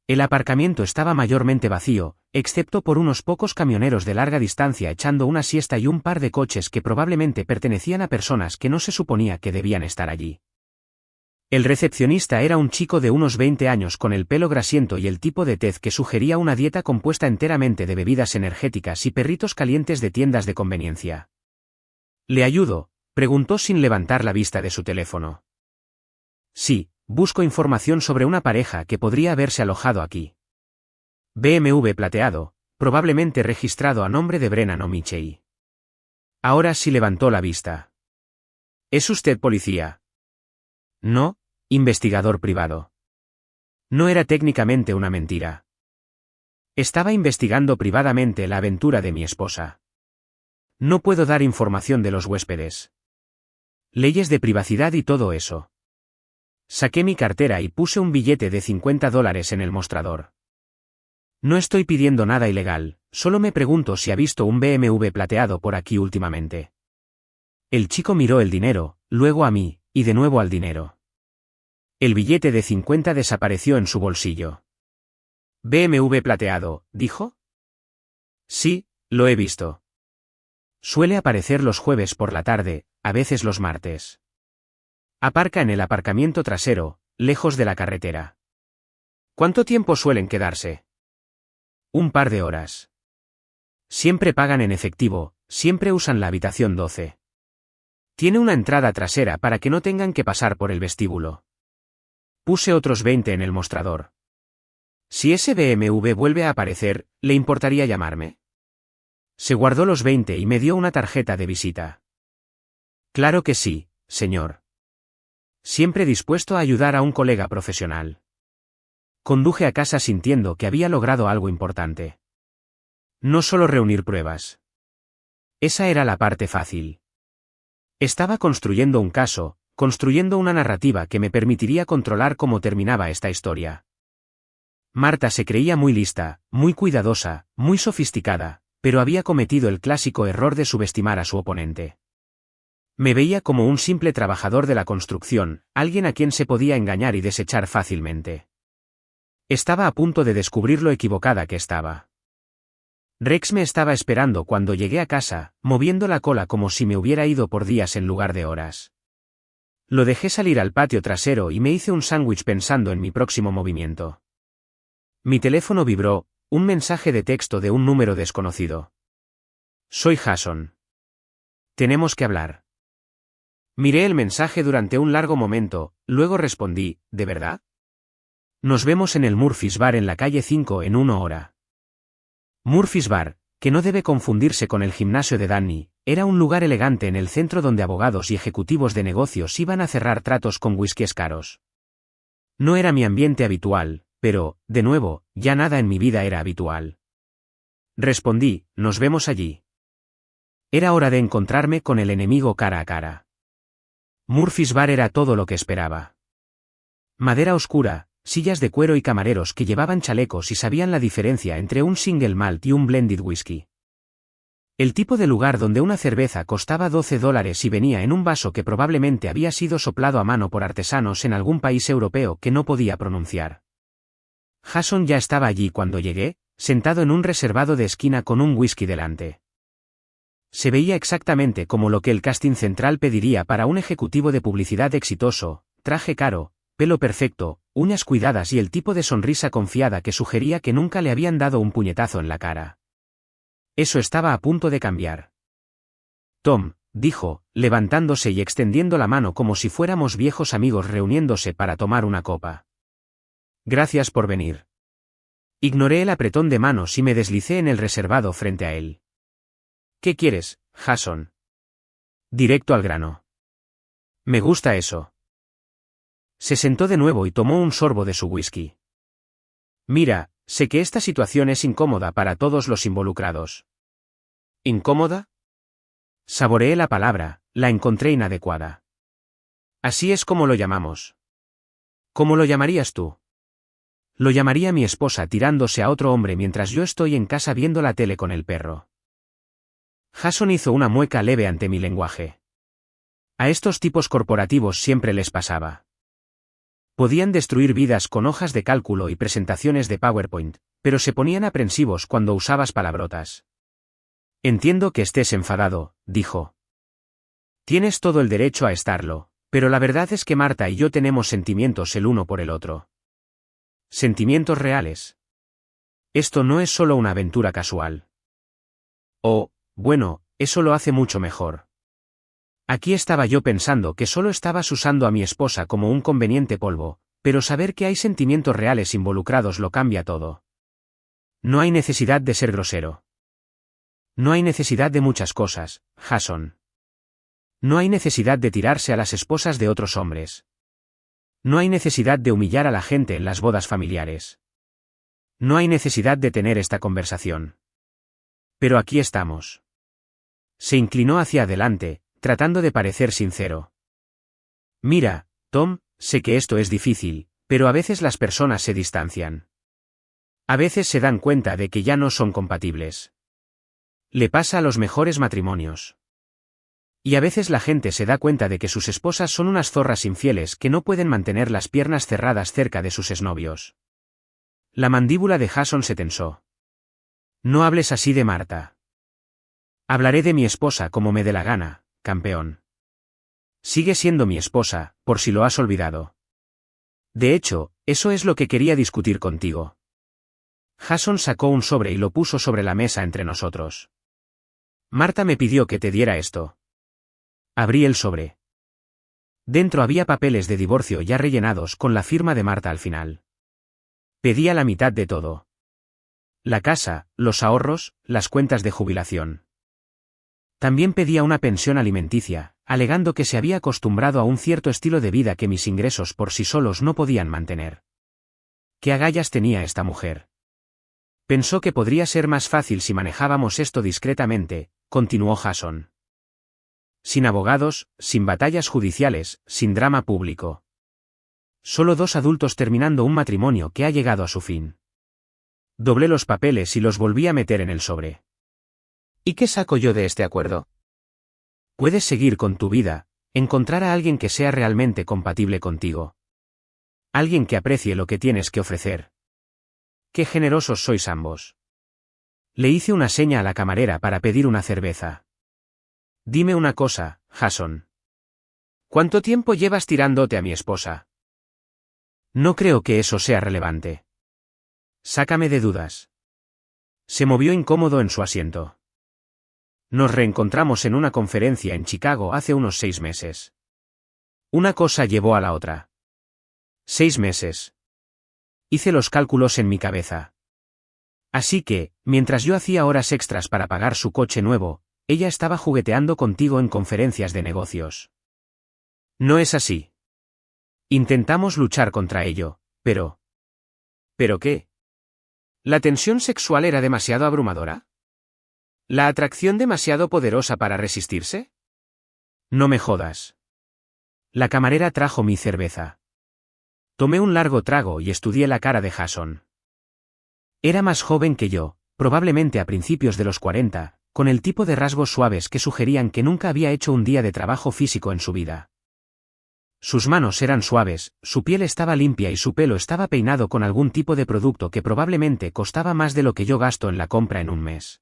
El aparcamiento estaba mayormente vacío, excepto por unos pocos camioneros de larga distancia echando una siesta y un par de coches que probablemente pertenecían a personas que no se suponía que debían estar allí. El recepcionista era un chico de unos 20 años con el pelo grasiento y el tipo de tez que sugería una dieta compuesta enteramente de bebidas energéticas y perritos calientes de tiendas de conveniencia. ¿Le ayudo?, preguntó sin levantar la vista de su teléfono. Sí, busco información sobre una pareja que podría haberse alojado aquí. BMW plateado, probablemente registrado a nombre de Brennan o Mitchell. Ahora sí levantó la vista. ¿Es usted policía? No, investigador privado. No era técnicamente una mentira. Estaba investigando privadamente la aventura de mi esposa. No puedo dar información de los huéspedes. Leyes de privacidad y todo eso. Saqué mi cartera y puse un billete de $50 en el mostrador. No estoy pidiendo nada ilegal, solo me pregunto si ha visto un BMW plateado por aquí últimamente. El chico miró el dinero, luego a mí, y de nuevo al dinero. El billete de 50 desapareció en su bolsillo. ¿BMW plateado, dijo? Sí, lo he visto. Suele aparecer los jueves por la tarde, a veces los martes. Aparca en el aparcamiento trasero, lejos de la carretera. ¿Cuánto tiempo suelen quedarse? Un par de horas. Siempre pagan en efectivo, siempre usan la habitación 12. Tiene una entrada trasera para que no tengan que pasar por el vestíbulo. Puse otros 20 en el mostrador. Si ese BMW vuelve a aparecer, ¿le importaría llamarme? Se guardó los 20 y me dio una tarjeta de visita. Claro que sí, señor. Siempre dispuesto a ayudar a un colega profesional. Conduje a casa sintiendo que había logrado algo importante. No solo reunir pruebas. Esa era la parte fácil. Estaba construyendo un caso, construyendo una narrativa que me permitiría controlar cómo terminaba esta historia. Marta se creía muy lista, muy cuidadosa, muy sofisticada, pero había cometido el clásico error de subestimar a su oponente. Me veía como un simple trabajador de la construcción, alguien a quien se podía engañar y desechar fácilmente. Estaba a punto de descubrir lo equivocada que estaba. Rex me estaba esperando cuando llegué a casa, moviendo la cola como si me hubiera ido por días en lugar de horas. Lo dejé salir al patio trasero y me hice un sándwich pensando en mi próximo movimiento. Mi teléfono vibró, un mensaje de texto de un número desconocido. Soy Jason. Tenemos que hablar. Miré el mensaje durante un largo momento, luego respondí, ¿de verdad? Nos vemos en el Murphy's Bar en la calle 5 en 1 hora. Murphy's Bar, que no debe confundirse con el gimnasio de Danny, era un lugar elegante en el centro donde abogados y ejecutivos de negocios iban a cerrar tratos con whiskies caros. No era mi ambiente habitual, pero, de nuevo, ya nada en mi vida era habitual. Respondí, nos vemos allí. Era hora de encontrarme con el enemigo cara a cara. Murphy's Bar era todo lo que esperaba. Madera oscura, sillas de cuero y camareros que llevaban chalecos y sabían la diferencia entre un single malt y un blended whisky. El tipo de lugar donde una cerveza costaba $12 y venía en un vaso que probablemente había sido soplado a mano por artesanos en algún país europeo que no podía pronunciar. Jason ya estaba allí cuando llegué, sentado en un reservado de esquina con un whisky delante. Se veía exactamente como lo que el casting central pediría para un ejecutivo de publicidad exitoso: traje caro, pelo perfecto, uñas cuidadas y el tipo de sonrisa confiada que sugería que nunca le habían dado un puñetazo en la cara. Eso estaba a punto de cambiar. Tom, dijo, levantándose y extendiendo la mano como si fuéramos viejos amigos reuniéndose para tomar una copa. Gracias por venir. Ignoré el apretón de manos y me deslicé en el reservado frente a él. ¿Qué quieres, Jason? Directo al grano. Me gusta eso. Se sentó de nuevo y tomó un sorbo de su whisky. Mira, sé que esta situación es incómoda para todos los involucrados. ¿Incómoda? Saboreé la palabra, la encontré inadecuada. Así es como lo llamamos. ¿Cómo lo llamarías tú? Lo llamaría mi esposa tirándose a otro hombre mientras yo estoy en casa viendo la tele con el perro. Jason hizo una mueca leve ante mi lenguaje. A estos tipos corporativos siempre les pasaba. Podían destruir vidas con hojas de cálculo y presentaciones de PowerPoint, pero se ponían aprensivos cuando usabas palabrotas. Entiendo que estés enfadado, dijo. Tienes todo el derecho a estarlo, pero la verdad es que Marta y yo tenemos sentimientos el uno por el otro. Sentimientos reales. Esto no es solo una aventura casual. Oh, bueno, eso lo hace mucho mejor. Aquí estaba yo pensando que solo estabas usando a mi esposa como un conveniente polvo, pero saber que hay sentimientos reales involucrados lo cambia todo. No hay necesidad de ser grosero. No hay necesidad de muchas cosas, Jason. No hay necesidad de tirarse a las esposas de otros hombres. No hay necesidad de humillar a la gente en las bodas familiares. No hay necesidad de tener esta conversación. Pero aquí estamos. Se inclinó hacia adelante, tratando de parecer sincero. Mira, Tom, sé que esto es difícil, pero a veces las personas se distancian. A veces se dan cuenta de que ya no son compatibles. Le pasa a los mejores matrimonios. Y a veces la gente se da cuenta de que sus esposas son unas zorras infieles que no pueden mantener las piernas cerradas cerca de sus exnovios. La mandíbula de Jason se tensó. No hables así de Marta. Hablaré de mi esposa como me dé la gana, campeón. Sigue siendo mi esposa, por si lo has olvidado. De hecho, eso es lo que quería discutir contigo. Jason sacó un sobre y lo puso sobre la mesa entre nosotros. Marta me pidió que te diera esto. Abrí el sobre. Dentro había papeles de divorcio ya rellenados con la firma de Marta al final. Pedía la mitad de todo. La casa, los ahorros, las cuentas de jubilación. También pedía una pensión alimenticia, alegando que se había acostumbrado a un cierto estilo de vida que mis ingresos por sí solos no podían mantener. ¿Qué agallas tenía esta mujer? Pensó que podría ser más fácil si manejábamos esto discretamente, continuó Jason. Sin abogados, sin batallas judiciales, sin drama público. Solo dos adultos terminando un matrimonio que ha llegado a su fin. Doblé los papeles y los volví a meter en el sobre. ¿Y qué saco yo de este acuerdo? Puedes seguir con tu vida, encontrar a alguien que sea realmente compatible contigo. Alguien que aprecie lo que tienes que ofrecer. Qué generosos sois ambos. Le hice una seña a la camarera para pedir una cerveza. Dime una cosa, Jason. ¿Cuánto tiempo llevas tirándote a mi esposa? No creo que eso sea relevante. Sácame de dudas. Se movió incómodo en su asiento. Nos reencontramos en una conferencia en Chicago hace unos 6 meses. Una cosa llevó a la otra. 6 meses. Hice los cálculos en mi cabeza. Así que, mientras yo hacía horas extras para pagar su coche nuevo, ella estaba jugueteando contigo en conferencias de negocios. No es así. Intentamos luchar contra ello, pero... ¿Pero qué? ¿La tensión sexual era demasiado abrumadora? ¿La atracción demasiado poderosa para resistirse? No me jodas. La camarera trajo mi cerveza. Tomé un largo trago y estudié la cara de Jason. Era más joven que yo, probablemente a principios de los 40, con el tipo de rasgos suaves que sugerían que nunca había hecho un día de trabajo físico en su vida. Sus manos eran suaves, su piel estaba limpia y su pelo estaba peinado con algún tipo de producto que probablemente costaba más de lo que yo gasto en la compra en un mes.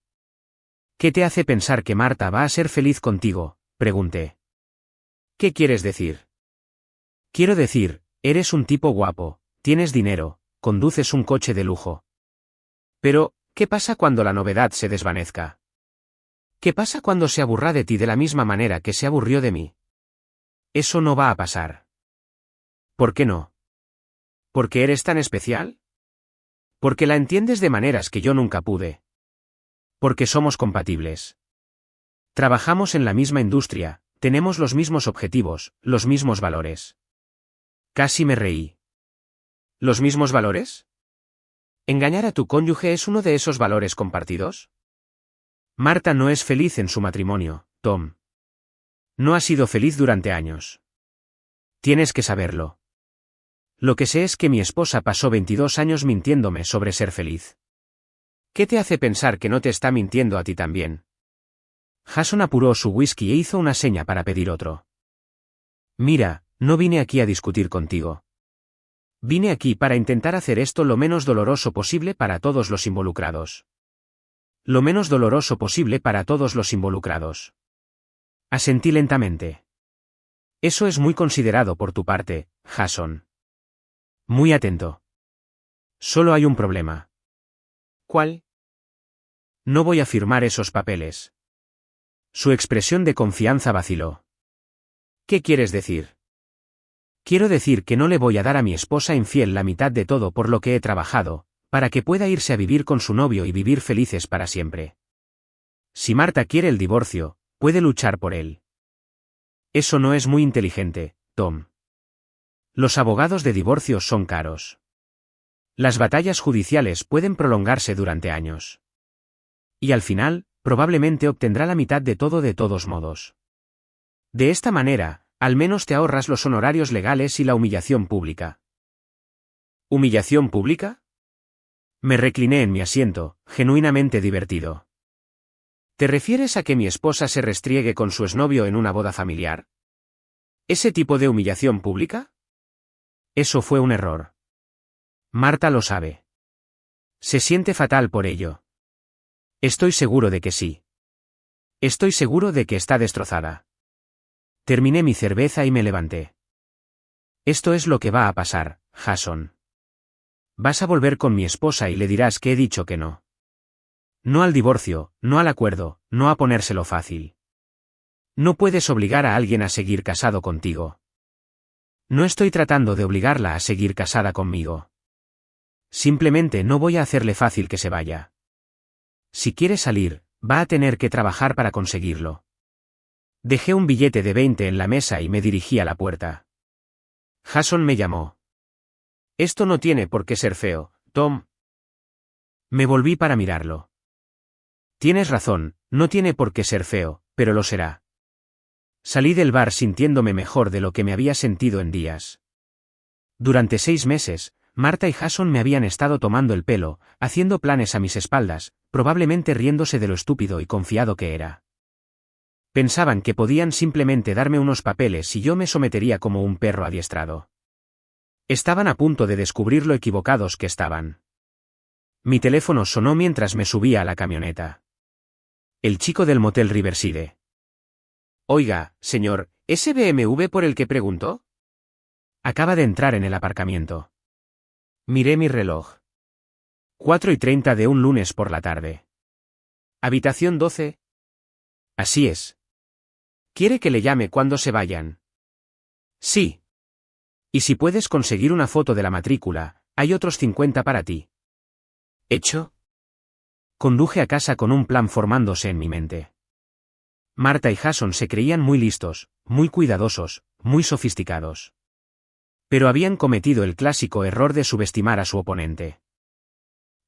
¿Qué te hace pensar que Marta va a ser feliz contigo?, pregunté. ¿Qué quieres decir? Quiero decir, eres un tipo guapo, tienes dinero, conduces un coche de lujo. Pero, ¿qué pasa cuando la novedad se desvanezca? ¿Qué pasa cuando se aburra de ti de la misma manera que se aburrió de mí? Eso no va a pasar. ¿Por qué no? ¿Porque eres tan especial? Porque la entiendes de maneras que yo nunca pude. Porque somos compatibles. Trabajamos en la misma industria, tenemos los mismos objetivos, los mismos valores. Casi me reí. ¿Los mismos valores? ¿Engañar a tu cónyuge es uno de esos valores compartidos? Marta no es feliz en su matrimonio, Tom. No ha sido feliz durante años. Tienes que saberlo. Lo que sé es que mi esposa pasó 22 años mintiéndome sobre ser feliz. ¿Qué te hace pensar que no te está mintiendo a ti también? Jason apuró su whisky e hizo una seña para pedir otro. Mira, no vine aquí a discutir contigo. Vine aquí para intentar hacer esto lo menos doloroso posible para todos los involucrados. Lo menos doloroso posible para todos los involucrados. Asentí lentamente. Eso es muy considerado por tu parte, Jason. Muy atento. Solo hay un problema. ¿Cuál? No voy a firmar esos papeles. Su expresión de confianza vaciló. ¿Qué quieres decir? Quiero decir que no le voy a dar a mi esposa infiel la mitad de todo por lo que he trabajado, para que pueda irse a vivir con su novio y vivir felices para siempre. Si Marta quiere el divorcio, puede luchar por él. Eso no es muy inteligente, Tom. Los abogados de divorcio son caros. Las batallas judiciales pueden prolongarse durante años. Y al final, probablemente obtendrá la mitad de todo de todos modos. De esta manera, al menos te ahorras los honorarios legales y la humillación pública. ¿Humillación pública? Me recliné en mi asiento, genuinamente divertido. ¿Te refieres a que mi esposa se restriegue con su exnovio en una boda familiar? ¿Ese tipo de humillación pública? Eso fue un error. Marta lo sabe. Se siente fatal por ello. Estoy seguro de que sí. Estoy seguro de que está destrozada. Terminé mi cerveza y me levanté. Esto es lo que va a pasar, Jason. Vas a volver con mi esposa y le dirás que he dicho que no. No al divorcio, no al acuerdo, no a ponérselo fácil. No puedes obligar a alguien a seguir casado contigo. No estoy tratando de obligarla a seguir casada conmigo. Simplemente no voy a hacerle fácil que se vaya. Si quiere salir, va a tener que trabajar para conseguirlo. Dejé un billete de 20 en la mesa y me dirigí a la puerta. Jason me llamó. Esto no tiene por qué ser feo, Tom. Me volví para mirarlo. Tienes razón, no tiene por qué ser feo, pero lo será. Salí del bar sintiéndome mejor de lo que me había sentido en días. Durante 6 meses, Marta y Jason me habían estado tomando el pelo, haciendo planes a mis espaldas, probablemente riéndose de lo estúpido y confiado que era. Pensaban que podían simplemente darme unos papeles y yo me sometería como un perro adiestrado. Estaban a punto de descubrir lo equivocados que estaban. Mi teléfono sonó mientras me subía a la camioneta. El chico del motel Riverside. Oiga, señor, ¿ese BMW por el que preguntó? Acaba de entrar en el aparcamiento. Miré mi reloj. 4:30 de un lunes por la tarde. Habitación 12. Así es. ¿Quiere que le llame cuando se vayan? Sí. Y si puedes conseguir una foto de la matrícula, hay otros 50 para ti. ¿Hecho? Conduje a casa con un plan formándose en mi mente. Marta y Jason se creían muy listos, muy cuidadosos, muy sofisticados. Pero habían cometido el clásico error de subestimar a su oponente.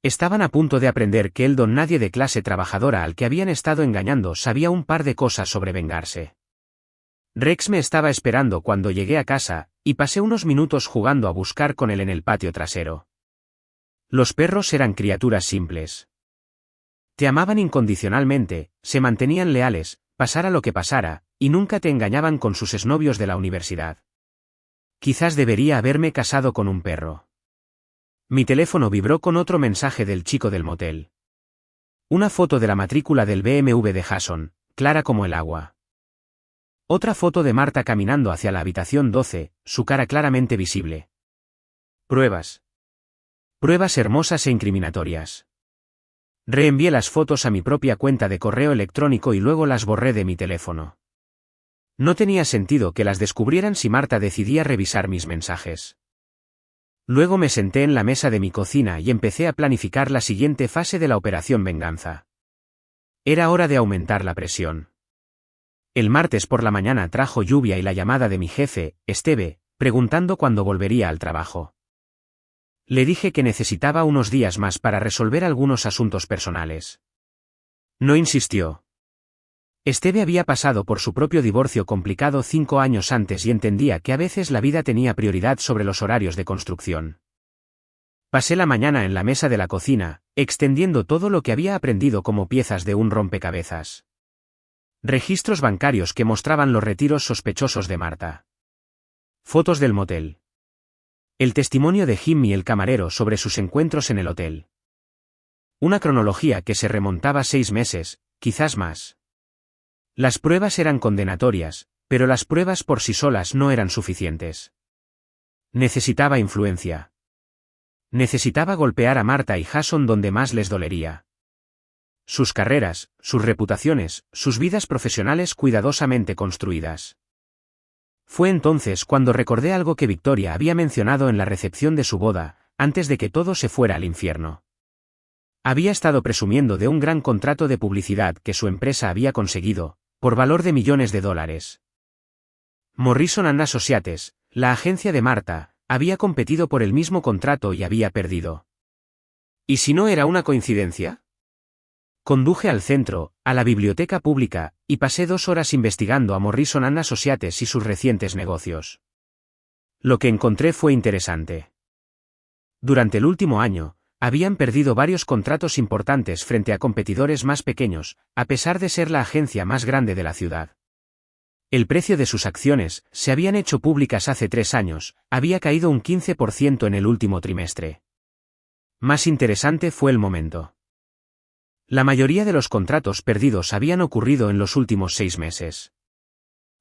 Estaban a punto de aprender que el don nadie de clase trabajadora al que habían estado engañando sabía un par de cosas sobre vengarse. Rex me estaba esperando cuando llegué a casa, y pasé unos minutos jugando a buscar con él en el patio trasero. Los perros eran criaturas simples. Te amaban incondicionalmente, se mantenían leales, pasara lo que pasara, y nunca te engañaban con sus exnovios de la universidad. Quizás debería haberme casado con un perro. Mi teléfono vibró con otro mensaje del chico del motel. Una foto de la matrícula del BMW de Jason, clara como el agua. Otra foto de Marta caminando hacia la habitación 12, su cara claramente visible. Pruebas. Pruebas hermosas e incriminatorias. Reenvié las fotos a mi propia cuenta de correo electrónico y luego las borré de mi teléfono. No tenía sentido que las descubrieran si Marta decidía revisar mis mensajes. Luego me senté en la mesa de mi cocina y empecé a planificar la siguiente fase de la operación venganza. Era hora de aumentar la presión. El martes por la mañana trajo lluvia y la llamada de mi jefe, Esteve, preguntando cuándo volvería al trabajo. Le dije que necesitaba unos días más para resolver algunos asuntos personales. No insistió. Esteve había pasado por su propio divorcio complicado 5 años antes y entendía que a veces la vida tenía prioridad sobre los horarios de construcción. Pasé la mañana en la mesa de la cocina, extendiendo todo lo que había aprendido como piezas de un rompecabezas. Registros bancarios que mostraban los retiros sospechosos de Marta. Fotos del motel. El testimonio de Jimmy el camarero sobre sus encuentros en el hotel. Una cronología que se remontaba 6 meses, quizás más. Las pruebas eran condenatorias, pero las pruebas por sí solas no eran suficientes. Necesitaba influencia. Necesitaba golpear a Marta y Jason donde más les dolería. Sus carreras, sus reputaciones, sus vidas profesionales cuidadosamente construidas. Fue entonces cuando recordé algo que Victoria había mencionado en la recepción de su boda, antes de que todo se fuera al infierno. Había estado presumiendo de un gran contrato de publicidad que su empresa había conseguido, por valor de millones de dólares. Morrison & Associates, la agencia de Marta, había competido por el mismo contrato y había perdido. ¿Y si no era una coincidencia? Conduje al centro, a la biblioteca pública, y pasé 2 horas investigando a Morrison & Associates y sus recientes negocios. Lo que encontré fue interesante. Durante el último año, habían perdido varios contratos importantes frente a competidores más pequeños, a pesar de ser la agencia más grande de la ciudad. El precio de sus acciones, se habían hecho públicas hace 3 años, había caído un 15% en el último trimestre. Más interesante fue el momento. La mayoría de los contratos perdidos habían ocurrido en los últimos 6 meses.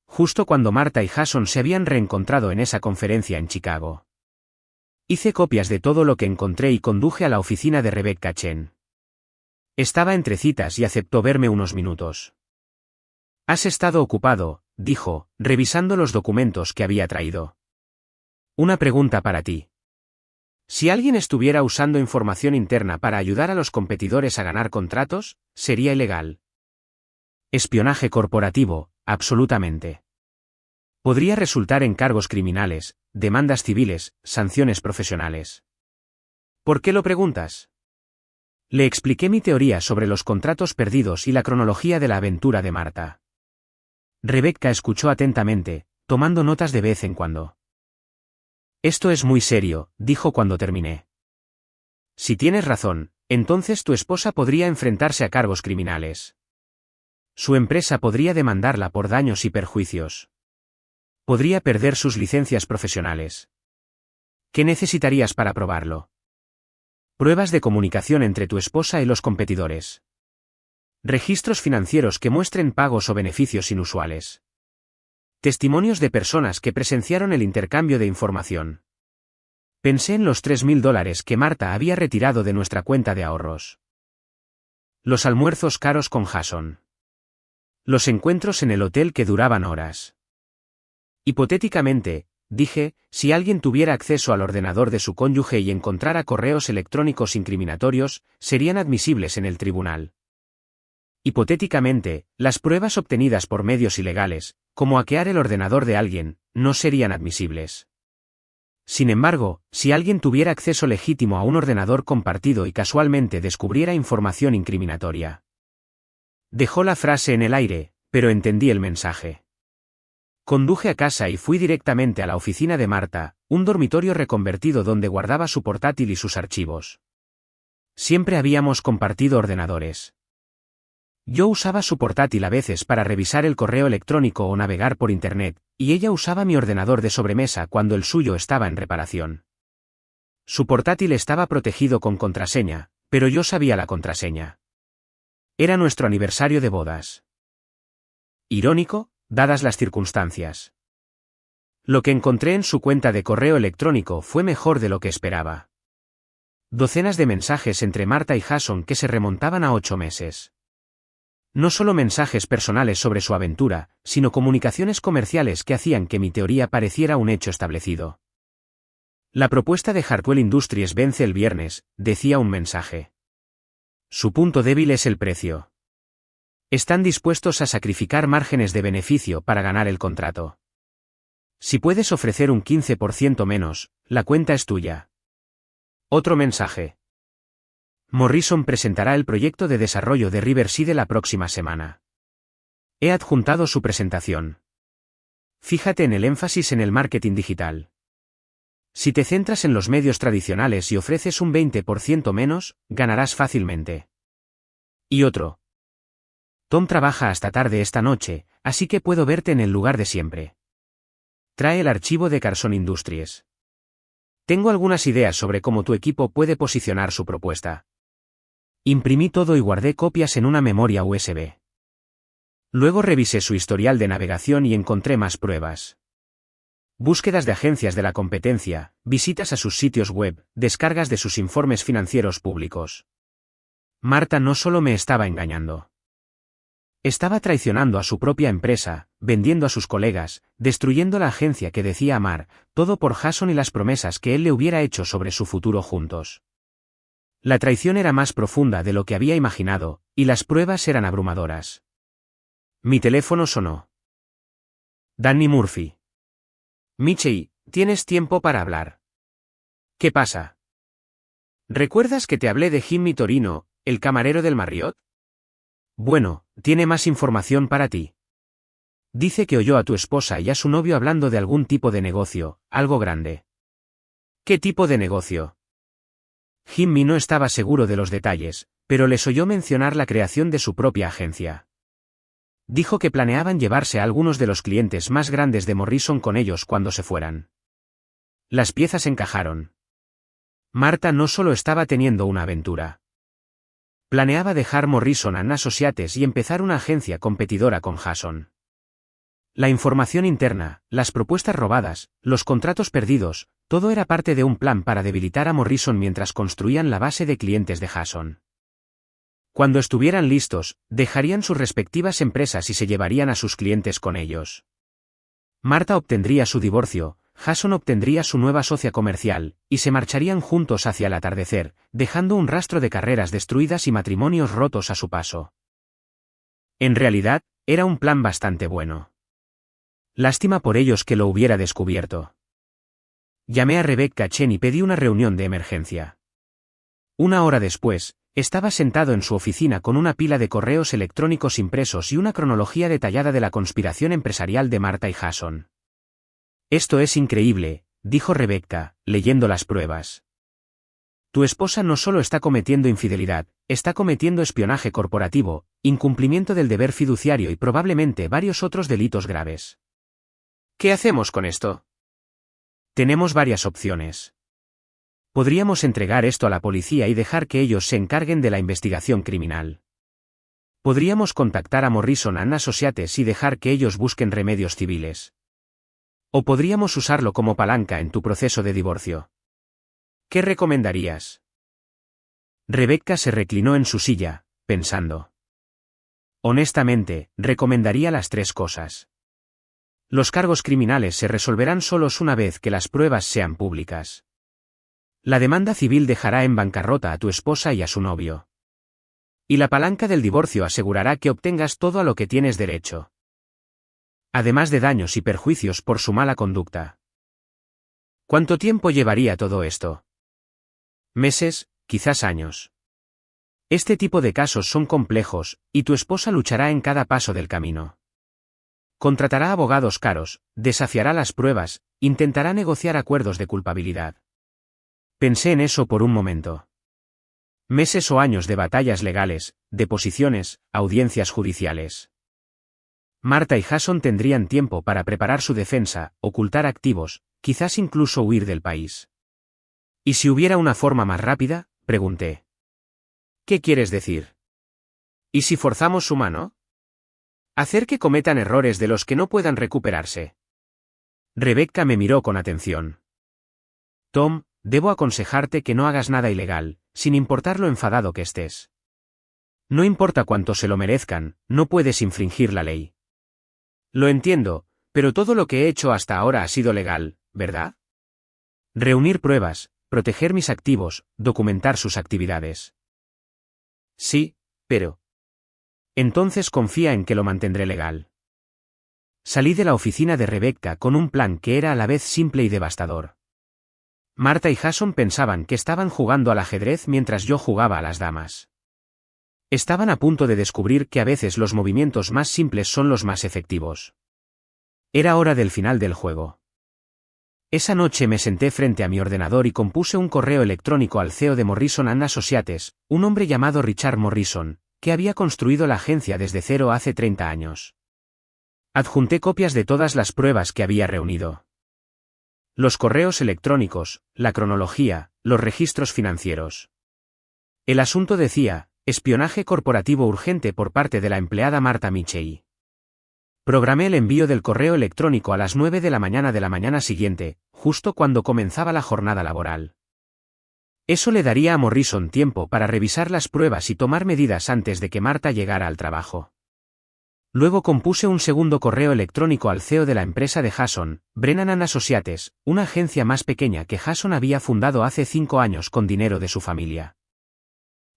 Justo cuando Marta y Jason se habían reencontrado en esa conferencia en Chicago. Hice copias de todo lo que encontré y conduje a la oficina de Rebecca Chen. Estaba entre citas y aceptó verme unos minutos. «Has estado ocupado», dijo, revisando los documentos que había traído. «Una pregunta para ti. Si alguien estuviera usando información interna para ayudar a los competidores a ganar contratos, sería ilegal». Espionaje corporativo, absolutamente. Podría resultar en cargos criminales, demandas civiles, sanciones profesionales. ¿Por qué lo preguntas? Le expliqué mi teoría sobre los contratos perdidos y la cronología de la aventura de Marta. Rebecca escuchó atentamente, tomando notas de vez en cuando. «Esto es muy serio», dijo cuando terminé. «Si tienes razón, entonces tu esposa podría enfrentarse a cargos criminales. Su empresa podría demandarla por daños y perjuicios. Podría perder sus licencias profesionales. ¿Qué necesitarías para probarlo? Pruebas de comunicación entre tu esposa y los competidores. Registros financieros que muestren pagos o beneficios inusuales. Testimonios de personas que presenciaron el intercambio de información. Pensé en los $3.000 que Marta había retirado de nuestra cuenta de ahorros. Los almuerzos caros con Jason. Los encuentros en el hotel que duraban horas. Hipotéticamente, dije, si alguien tuviera acceso al ordenador de su cónyuge y encontrara correos electrónicos incriminatorios, serían admisibles en el tribunal. Hipotéticamente, las pruebas obtenidas por medios ilegales, como hackear el ordenador de alguien, no serían admisibles. Sin embargo, si alguien tuviera acceso legítimo a un ordenador compartido y casualmente descubriera información incriminatoria. Dejó la frase en el aire, pero entendí el mensaje. Conduje a casa y fui directamente a la oficina de Marta, un dormitorio reconvertido donde guardaba su portátil y sus archivos. Siempre habíamos compartido ordenadores. Yo usaba su portátil a veces para revisar el correo electrónico o navegar por Internet, y ella usaba mi ordenador de sobremesa cuando el suyo estaba en reparación. Su portátil estaba protegido con contraseña, pero yo sabía la contraseña. Era nuestro aniversario de bodas. Irónico, dadas las circunstancias. Lo que encontré en su cuenta de correo electrónico fue mejor de lo que esperaba. Docenas de mensajes entre Marta y Jason que se remontaban a 8 meses. No solo mensajes personales sobre su aventura, sino comunicaciones comerciales que hacían que mi teoría pareciera un hecho establecido. La propuesta de Hartwell Industries vence el viernes, decía un mensaje. Su punto débil es el precio. Están dispuestos a sacrificar márgenes de beneficio para ganar el contrato. Si puedes ofrecer un 15% menos, la cuenta es tuya. Otro mensaje. Morrison presentará el proyecto de desarrollo de Riverside la próxima semana. He adjuntado su presentación. Fíjate en el énfasis en el marketing digital. Si te centras en los medios tradicionales y ofreces un 20% menos, ganarás fácilmente. Y otro. Tom trabaja hasta tarde esta noche, así que puedo verte en el lugar de siempre. Trae el archivo de Carson Industries. Tengo algunas ideas sobre cómo tu equipo puede posicionar su propuesta. Imprimí todo y guardé copias en una memoria USB. Luego revisé su historial de navegación y encontré más pruebas. Búsquedas de agencias de la competencia, visitas a sus sitios web, descargas de sus informes financieros públicos. Marta no solo me estaba engañando. Estaba traicionando a su propia empresa, vendiendo a sus colegas, destruyendo la agencia que decía amar, todo por Jason y las promesas que él le hubiera hecho sobre su futuro juntos. La traición era más profunda de lo que había imaginado, y las pruebas eran abrumadoras. Mi teléfono sonó. Danny Murphy. Michie, ¿tienes tiempo para hablar? ¿Qué pasa? ¿Recuerdas que te hablé de Jimmy Torino, el camarero del Marriott? Bueno, tiene más información para ti. Dice que oyó a tu esposa y a su novio hablando de algún tipo de negocio, algo grande. ¿Qué tipo de negocio? Jimmy no estaba seguro de los detalles, pero les oyó mencionar la creación de su propia agencia. Dijo que planeaban llevarse a algunos de los clientes más grandes de Morrison con ellos cuando se fueran. Las piezas encajaron. Marta no solo estaba teniendo una aventura. Planeaba dejar Morrison & Associates y empezar una agencia competidora con Jason. La información interna, las propuestas robadas, los contratos perdidos, todo era parte de un plan para debilitar a Morrison mientras construían la base de clientes de Jason. Cuando estuvieran listos, dejarían sus respectivas empresas y se llevarían a sus clientes con ellos. Marta obtendría su divorcio, Jason obtendría su nueva socia comercial, y se marcharían juntos hacia el atardecer, dejando un rastro de carreras destruidas y matrimonios rotos a su paso. En realidad, era un plan bastante bueno. Lástima por ellos que lo hubiera descubierto. Llamé a Rebecca Chen y pedí una reunión de emergencia. Una hora después, estaba sentado en su oficina con una pila de correos electrónicos impresos y una cronología detallada de la conspiración empresarial de Marta y Jason. Esto es increíble, dijo Rebecca, leyendo las pruebas. Tu esposa no solo está cometiendo infidelidad, está cometiendo espionaje corporativo, incumplimiento del deber fiduciario y probablemente varios otros delitos graves. ¿Qué hacemos con esto? Tenemos varias opciones. Podríamos entregar esto a la policía y dejar que ellos se encarguen de la investigación criminal. Podríamos contactar a Morrison & Associates y dejar que ellos busquen remedios civiles. O podríamos usarlo como palanca en tu proceso de divorcio. ¿Qué recomendarías? Rebecca se reclinó en su silla, pensando. Honestamente, recomendaría las 3 cosas. Los cargos criminales se resolverán solos una vez que las pruebas sean públicas. La demanda civil dejará en bancarrota a tu esposa y a su novio. Y la palanca del divorcio asegurará que obtengas todo a lo que tienes derecho. Además de daños y perjuicios por su mala conducta. ¿Cuánto tiempo llevaría todo esto? Meses, quizás años. Este tipo de casos son complejos, y tu esposa luchará en cada paso del camino. Contratará abogados caros, desafiará las pruebas, intentará negociar acuerdos de culpabilidad. Pensé en eso por un momento. Meses o años de batallas legales, deposiciones, audiencias judiciales. Marta y Jason tendrían tiempo para preparar su defensa, ocultar activos, quizás incluso huir del país. ¿Y si hubiera una forma más rápida?, pregunté. ¿Qué quieres decir? ¿Y si forzamos su mano? Hacer que cometan errores de los que no puedan recuperarse. Rebecca me miró con atención. Tom, debo aconsejarte que no hagas nada ilegal, sin importar lo enfadado que estés. No importa cuánto se lo merezcan, no puedes infringir la ley. Lo entiendo, pero todo lo que he hecho hasta ahora ha sido legal, ¿verdad? Reunir pruebas, proteger mis activos, documentar sus actividades. Sí, pero... Entonces confía en que lo mantendré legal. Salí de la oficina de Rebecca con un plan que era a la vez simple y devastador. Marta y Jason pensaban que estaban jugando al ajedrez mientras yo jugaba a las damas. Estaban a punto de descubrir que a veces los movimientos más simples son los más efectivos. Era hora del final del juego. Esa noche me senté frente a mi ordenador y compuse un correo electrónico al CEO de Morrison & Associates, un hombre llamado Richard Morrison, que había construido la agencia desde cero hace 30 años. Adjunté copias de todas las pruebas que había reunido. Los correos electrónicos, la cronología, los registros financieros. El asunto decía: espionaje corporativo urgente por parte de la empleada Marta Michei. Programé el envío del correo electrónico a las 9 de la mañana siguiente, justo cuando comenzaba la jornada laboral. Eso le daría a Morrison tiempo para revisar las pruebas y tomar medidas antes de que Marta llegara al trabajo. Luego compuse un segundo correo electrónico al CEO de la empresa de Jason, Brennan & Associates, una agencia más pequeña que Jason había fundado hace 5 años con dinero de su familia.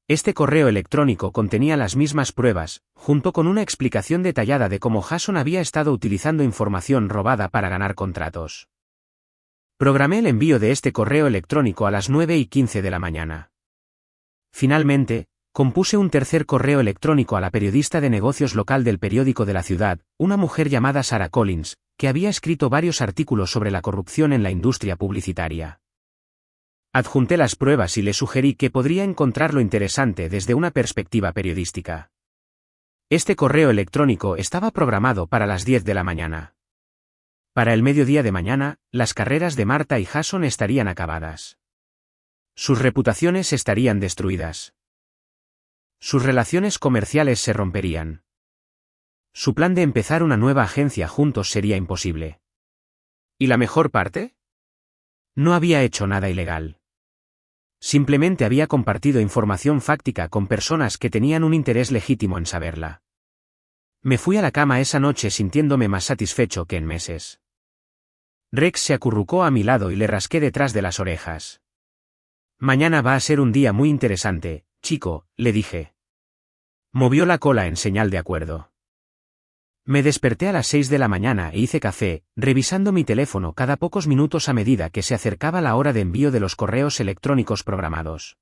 Este correo electrónico contenía las mismas pruebas, junto con una explicación detallada de cómo Jason había estado utilizando información robada para ganar contratos. Programé el envío de este correo electrónico a las 9:15 de la mañana. Finalmente, compuse un tercer correo electrónico a la periodista de negocios local del periódico de la ciudad, una mujer llamada Sarah Collins, que había escrito varios artículos sobre la corrupción en la industria publicitaria. Adjunté las pruebas y le sugerí que podría encontrarlo interesante desde una perspectiva periodística. Este correo electrónico estaba programado para las 10 de la mañana. Para el mediodía de mañana, las carreras de Marta y Jason estarían acabadas. Sus reputaciones estarían destruidas. Sus relaciones comerciales se romperían. Su plan de empezar una nueva agencia juntos sería imposible. ¿Y la mejor parte? No había hecho nada ilegal. Simplemente había compartido información fáctica con personas que tenían un interés legítimo en saberla. Me fui a la cama esa noche sintiéndome más satisfecho que en meses. Rex se acurrucó a mi lado y le rasqué detrás de las orejas. Mañana va a ser un día muy interesante, chico, le dije. Movió la cola en señal de acuerdo. Me desperté a las 6 de la mañana e hice café, revisando mi teléfono cada pocos minutos a medida que se acercaba la hora de envío de los correos electrónicos programados.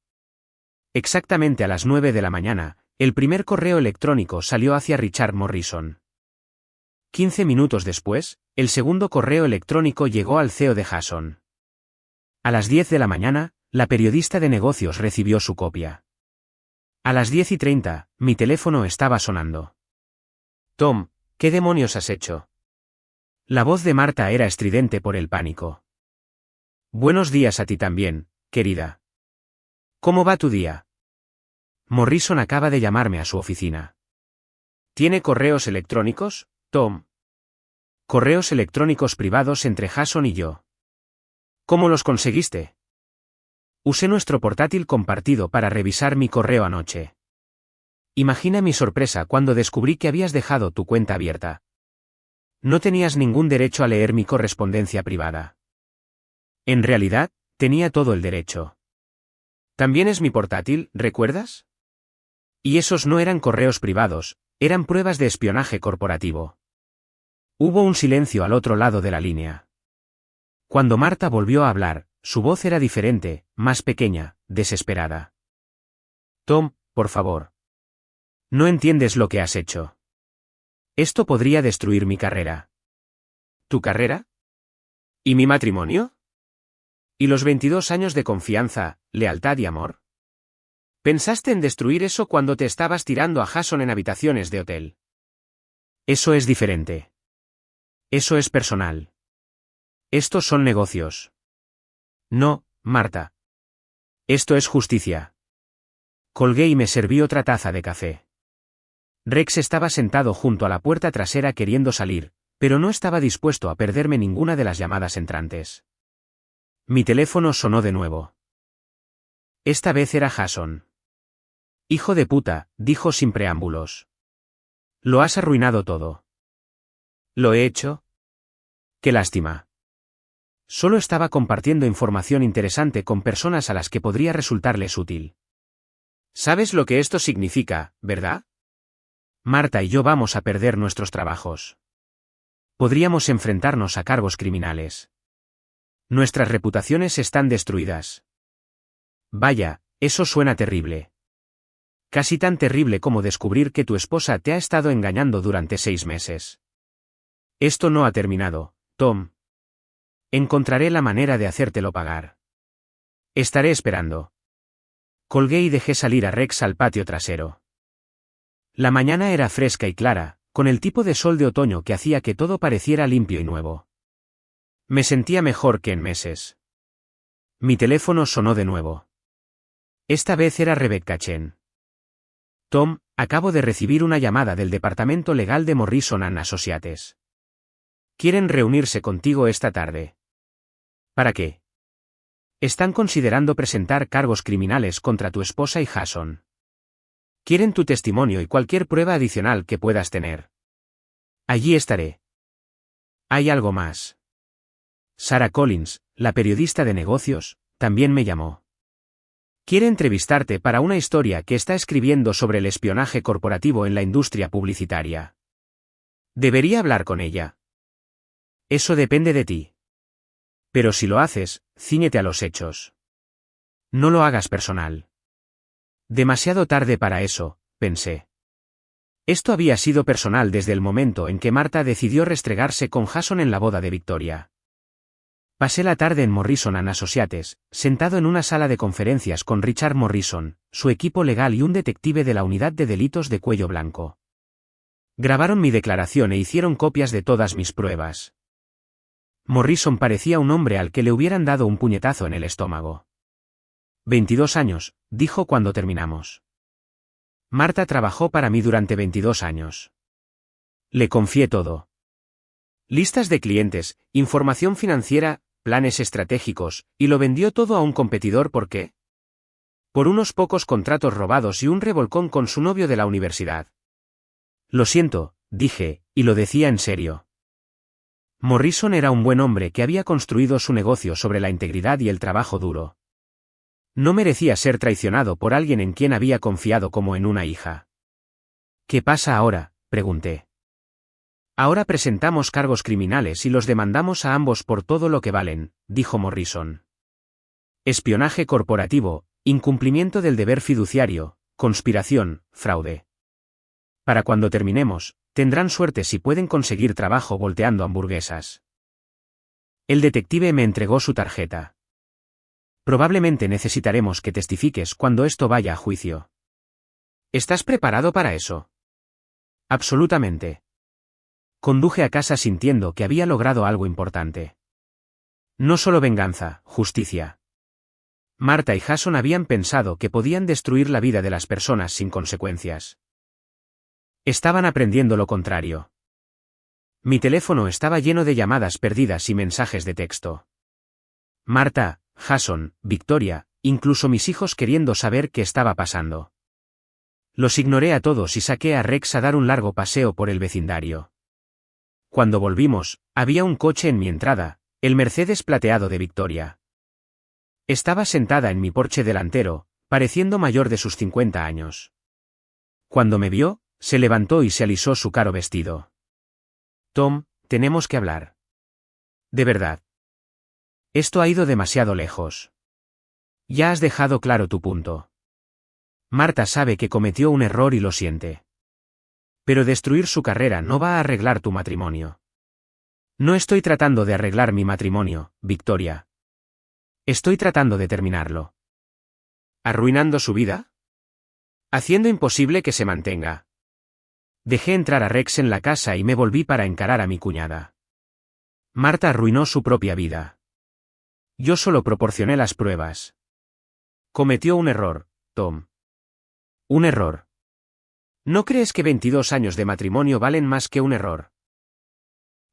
Exactamente a las 9 de la mañana, el primer correo electrónico salió hacia Richard Morrison. 15 minutos después, el segundo correo electrónico llegó al CEO de Jason. A las 10 de la mañana, la periodista de negocios recibió su copia. A las 10:30, mi teléfono estaba sonando. Tom, ¿qué demonios has hecho? La voz de Marta era estridente por el pánico. Buenos días a ti también, querida. ¿Cómo va tu día? Morrison acaba de llamarme a su oficina. ¿Tiene correos electrónicos, Tom? Correos electrónicos privados entre Jason y yo. ¿Cómo los conseguiste? Usé nuestro portátil compartido para revisar mi correo anoche. Imagina mi sorpresa cuando descubrí que habías dejado tu cuenta abierta. No tenías ningún derecho a leer mi correspondencia privada. En realidad, tenía todo el derecho. También es mi portátil, ¿recuerdas? Y esos no eran correos privados, eran pruebas de espionaje corporativo. Hubo un silencio al otro lado de la línea. Cuando Marta volvió a hablar, su voz era diferente, más pequeña, desesperada. Tom, por favor. No entiendes lo que has hecho. Esto podría destruir mi carrera. ¿Tu carrera? ¿Y mi matrimonio? ¿Y los 22 años de confianza, lealtad y amor? Pensaste en destruir eso cuando te estabas tirando a Jason en habitaciones de hotel. Eso es diferente. Eso es personal. Estos son negocios. No, Marta. Esto es justicia. Colgué y me serví otra taza de café. Rex estaba sentado junto a la puerta trasera queriendo salir, pero no estaba dispuesto a perderme ninguna de las llamadas entrantes. Mi teléfono sonó de nuevo. Esta vez era Jason. Hijo de puta, dijo sin preámbulos. Lo has arruinado todo. ¿Lo he hecho? Qué lástima. Solo estaba compartiendo información interesante con personas a las que podría resultarles útil. ¿Sabes lo que esto significa, verdad? Marta y yo vamos a perder nuestros trabajos. Podríamos enfrentarnos a cargos criminales. Nuestras reputaciones están destruidas. Vaya, eso suena terrible. Casi tan terrible como descubrir que tu esposa te ha estado engañando durante 6 meses. Esto no ha terminado, Tom. Encontraré la manera de hacértelo pagar. Estaré esperando. Colgué y dejé salir a Rex al patio trasero. La mañana era fresca y clara, con el tipo de sol de otoño que hacía que todo pareciera limpio y nuevo. Me sentía mejor que en meses. Mi teléfono sonó de nuevo. Esta vez era Rebecca Chen. Tom, acabo de recibir una llamada del departamento legal de Morrison & Associates. Quieren reunirse contigo esta tarde. ¿Para qué? Están considerando presentar cargos criminales contra tu esposa y Jason. Quieren tu testimonio y cualquier prueba adicional que puedas tener. Allí estaré. Hay algo más. Sarah Collins, la periodista de negocios, también me llamó. Quiere entrevistarte para una historia que está escribiendo sobre el espionaje corporativo en la industria publicitaria. ¿Debería hablar con ella? Eso depende de ti. Pero si lo haces, cíñete a los hechos. No lo hagas personal. Demasiado tarde para eso, pensé. Esto había sido personal desde el momento en que Marta decidió restregarse con Jason en la boda de Victoria. Pasé la tarde en Morrison & Associates, sentado en una sala de conferencias con Richard Morrison, su equipo legal y un detective de la unidad de delitos de cuello blanco. Grabaron mi declaración e hicieron copias de todas mis pruebas. Morrison parecía un hombre al que le hubieran dado un puñetazo en el estómago. 22 años, dijo cuando terminamos. Marta trabajó para mí durante 22 años. Le confié todo. Listas de clientes, información financiera, planes estratégicos, y lo vendió todo a un competidor ¿por qué? Por unos pocos contratos robados y un revolcón con su novio de la universidad. Lo siento, dije, y lo decía en serio. Morrison era un buen hombre que había construido su negocio sobre la integridad y el trabajo duro. No merecía ser traicionado por alguien en quien había confiado como en una hija. ¿Qué pasa ahora?, pregunté. Ahora presentamos cargos criminales y los demandamos a ambos por todo lo que valen, dijo Morrison. Espionaje corporativo, incumplimiento del deber fiduciario, conspiración, fraude. Para cuando terminemos, tendrán suerte si pueden conseguir trabajo volteando hamburguesas. El detective me entregó su tarjeta. Probablemente necesitaremos que testifiques cuando esto vaya a juicio. ¿Estás preparado para eso? Absolutamente. Conduje a casa sintiendo que había logrado algo importante. No solo venganza, justicia. Marta y Jason habían pensado que podían destruir la vida de las personas sin consecuencias. Estaban aprendiendo lo contrario. Mi teléfono estaba lleno de llamadas perdidas y mensajes de texto. Marta, Jason, Victoria, incluso mis hijos queriendo saber qué estaba pasando. Los ignoré a todos y saqué a Rex a dar un largo paseo por el vecindario. Cuando volvimos, había un coche en mi entrada, el Mercedes plateado de Victoria. Estaba sentada en mi porche delantero, pareciendo mayor de sus 50 años. Cuando me vio, se levantó y se alisó su caro vestido. Tom, tenemos que hablar. De verdad. Esto ha ido demasiado lejos. Ya has dejado claro tu punto. Marta sabe que cometió un error y lo siente. Pero destruir su carrera no va a arreglar tu matrimonio. No estoy tratando de arreglar mi matrimonio, Victoria. Estoy tratando de terminarlo. ¿Arruinando su vida? haciendo imposible que se mantenga. Dejé entrar a Rex en la casa y me volví para encarar a mi cuñada. Marta arruinó su propia vida. Yo solo proporcioné las pruebas. Cometió un error, Tom. Un error. ¿No crees que 22 años de matrimonio valen más que un error?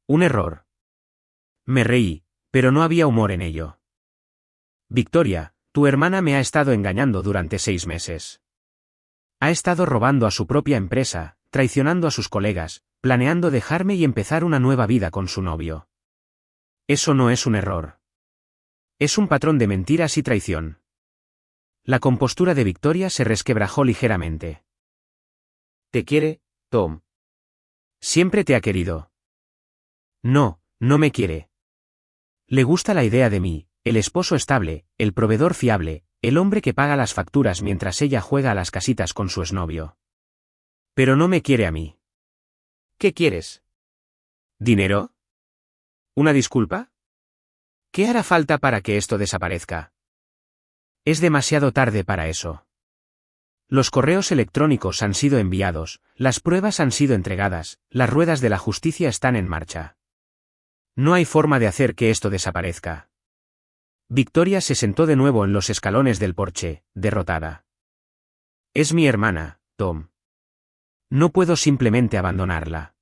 Un error. Me reí, pero no había humor en ello. Victoria, tu hermana me ha estado engañando durante 6 meses. Ha estado robando a su propia empresa, traicionando a sus colegas, planeando dejarme y empezar una nueva vida con su novio. Eso no es un error. Es un patrón de mentiras y traición. La compostura de Victoria se resquebrajó ligeramente. ¿Te quiere, Tom? Siempre te ha querido. No, no me quiere. Le gusta la idea de mí, el esposo estable, el proveedor fiable, el hombre que paga las facturas mientras ella juega a las casitas con su exnovio. Pero no me quiere a mí. ¿Qué quieres? ¿Dinero? ¿Una disculpa? ¿Qué hará falta para que esto desaparezca? Es demasiado tarde para eso. Los correos electrónicos han sido enviados, las pruebas han sido entregadas, las ruedas de la justicia están en marcha. No hay forma de hacer que esto desaparezca. Victoria se sentó de nuevo en los escalones del porche, derrotada. Es mi hermana, Tom. No puedo simplemente abandonarla.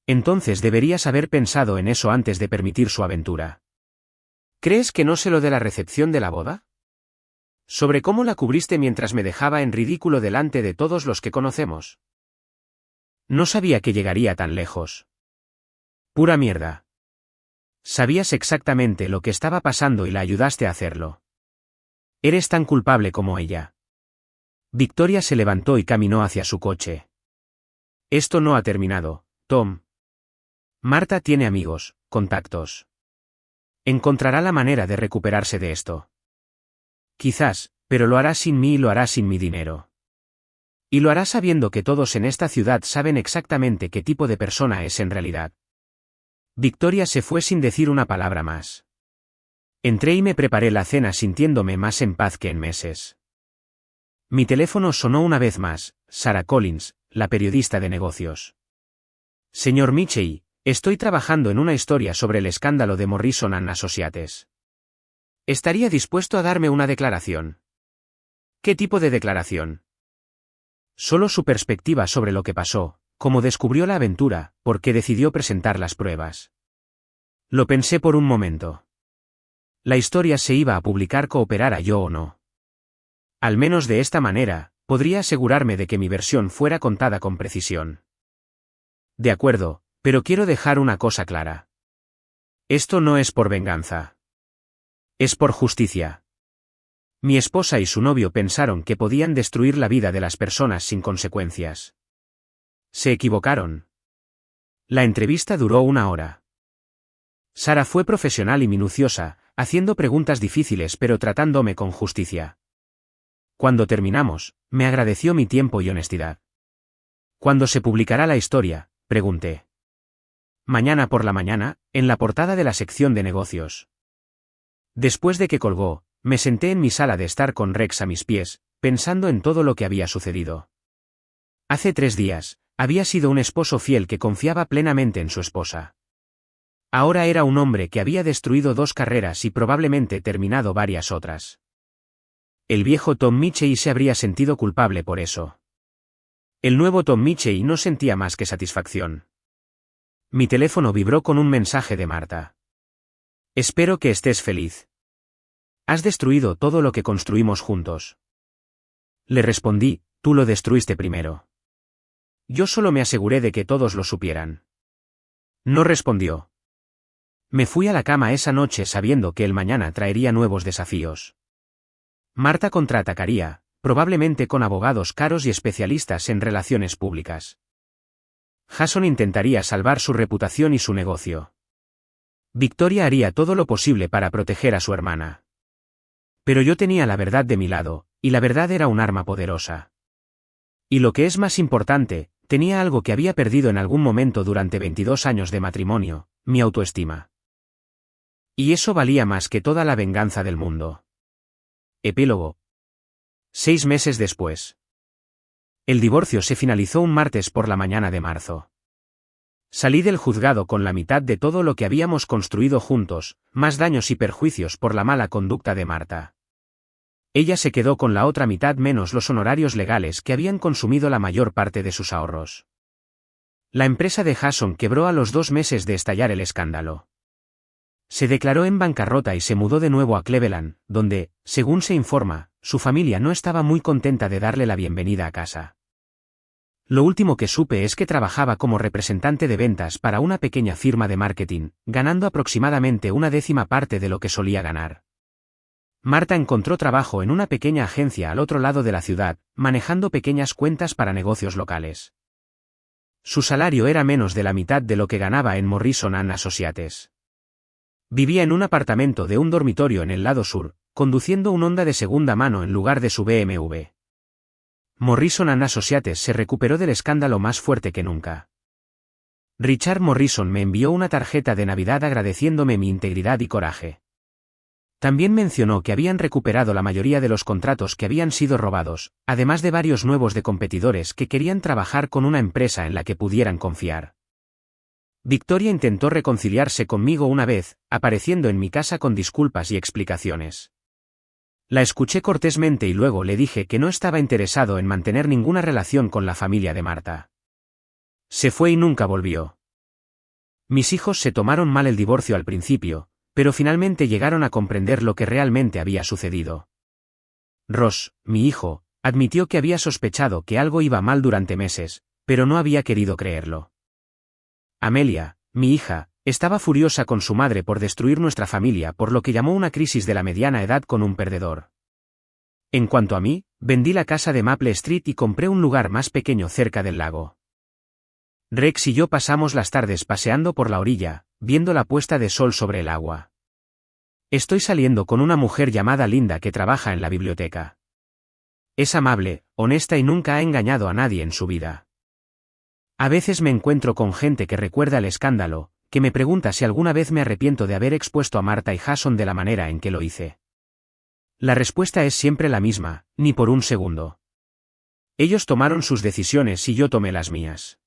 Entonces deberías haber pensado en eso antes de permitir su aventura. ¿Crees que no sé lo de la recepción de la boda? ¿Sobre cómo la cubriste mientras me dejaba en ridículo delante de todos los que conocemos? No sabía que llegaría tan lejos. Pura mierda. Sabías exactamente lo que estaba pasando y la ayudaste a hacerlo. Eres tan culpable como ella. Victoria se levantó y caminó hacia su coche. Esto no ha terminado, Tom. Marta tiene amigos, contactos. Encontrará la manera de recuperarse de esto. Quizás, pero lo hará sin mí y lo hará sin mi dinero. Y lo hará sabiendo que todos en esta ciudad saben exactamente qué tipo de persona es en realidad. Victoria se fue sin decir una palabra más. Entré y me preparé la cena sintiéndome más en paz que en meses. Mi teléfono sonó una vez más, Sarah Collins, la periodista de negocios. Señor Michey, estoy trabajando en una historia sobre el escándalo de Morrison & Associates. ¿Estaría dispuesto a darme una declaración? ¿Qué tipo de declaración? Solo su perspectiva sobre lo que pasó, cómo descubrió la aventura, por qué decidió presentar las pruebas. Lo pensé por un momento. La historia se iba a publicar cooperara yo o no. Al menos de esta manera, podría asegurarme de que mi versión fuera contada con precisión. De acuerdo, pero quiero dejar una cosa clara. Esto no es por venganza. Es por justicia. Mi esposa y su novio pensaron que podían destruir la vida de las personas sin consecuencias. Se equivocaron. La entrevista duró 1 hora. Sara fue profesional y minuciosa, haciendo preguntas difíciles pero tratándome con justicia. Cuando terminamos, me agradeció mi tiempo y honestidad. ¿Cuándo se publicará la historia?, pregunté. Mañana por la mañana, en la portada de la sección de negocios. Después de que colgó, me senté en mi sala de estar con Rex a mis pies, pensando en todo lo que había sucedido. Hace 3 días, había sido un esposo fiel que confiaba plenamente en su esposa. Ahora era un hombre que había destruido 2 carreras y probablemente terminado varias otras. El viejo Tom Michey se habría sentido culpable por eso. El nuevo Tom Michey no sentía más que satisfacción. Mi teléfono vibró con un mensaje de Marta. Espero que estés feliz. Has destruido todo lo que construimos juntos. Le respondí, tú lo destruiste primero. Yo solo me aseguré de que todos lo supieran. No respondió. Me fui a la cama esa noche sabiendo que el mañana traería nuevos desafíos. Marta contraatacaría, probablemente con abogados caros y especialistas en relaciones públicas. Jason intentaría salvar su reputación y su negocio. Victoria haría todo lo posible para proteger a su hermana. Pero yo tenía la verdad de mi lado, y la verdad era un arma poderosa. Y lo que es más importante, tenía algo que había perdido en algún momento durante 22 años de matrimonio, mi autoestima. Y eso valía más que toda la venganza del mundo. Epílogo. 6 meses después. El divorcio se finalizó un martes por la mañana de marzo. Salí del juzgado con la mitad de todo lo que habíamos construido juntos, más daños y perjuicios por la mala conducta de Marta. Ella se quedó con la otra mitad menos los honorarios legales que habían consumido la mayor parte de sus ahorros. La empresa de Jason quebró a los 2 meses de estallar el escándalo. Se declaró en bancarrota y se mudó de nuevo a Cleveland, donde, según se informa, su familia no estaba muy contenta de darle la bienvenida a casa. Lo último que supe es que trabajaba como representante de ventas para una pequeña firma de marketing, ganando aproximadamente 1/10 parte de lo que solía ganar. Marta encontró trabajo en una pequeña agencia al otro lado de la ciudad, manejando pequeñas cuentas para negocios locales. Su salario era menos de la mitad de lo que ganaba en Morrison & Associates. Vivía en un apartamento de un dormitorio en el lado sur, conduciendo un Honda de segunda mano en lugar de su BMW. Morrison & Associates se recuperó del escándalo más fuerte que nunca. Richard Morrison me envió una tarjeta de Navidad agradeciéndome mi integridad y coraje. También mencionó que habían recuperado la mayoría de los contratos que habían sido robados, además de varios nuevos de competidores que querían trabajar con una empresa en la que pudieran confiar. Victoria intentó reconciliarse conmigo una vez, apareciendo en mi casa con disculpas y explicaciones. La escuché cortésmente y luego le dije que no estaba interesado en mantener ninguna relación con la familia de Marta. Se fue y nunca volvió. Mis hijos se tomaron mal el divorcio al principio, pero finalmente llegaron a comprender lo que realmente había sucedido. Ross, mi hijo, admitió que había sospechado que algo iba mal durante meses, pero no había querido creerlo. Amelia, mi hija, estaba furiosa con su madre por destruir nuestra familia por lo que llamó una crisis de la mediana edad con un perdedor. En cuanto a mí, vendí la casa de Maple Street y compré un lugar más pequeño cerca del lago. Rex y yo pasamos las tardes paseando por la orilla, viendo la puesta de sol sobre el agua. Estoy saliendo con una mujer llamada Linda que trabaja en la biblioteca. Es amable, honesta y nunca ha engañado a nadie en su vida. A veces me encuentro con gente que recuerda el escándalo, que me pregunta si alguna vez me arrepiento de haber expuesto a Marta y Jason de la manera en que lo hice. La respuesta es siempre la misma, ni por un segundo. Ellos tomaron sus decisiones y yo tomé las mías.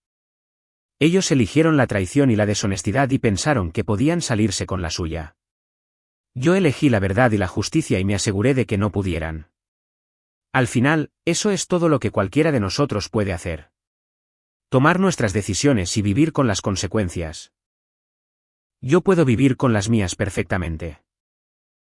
Ellos eligieron la traición y la deshonestidad y pensaron que podían salirse con la suya. Yo elegí la verdad y la justicia y me aseguré de que no pudieran. Al final, eso es todo lo que cualquiera de nosotros puede hacer. Tomar nuestras decisiones y vivir con las consecuencias. Yo puedo vivir con las mías perfectamente.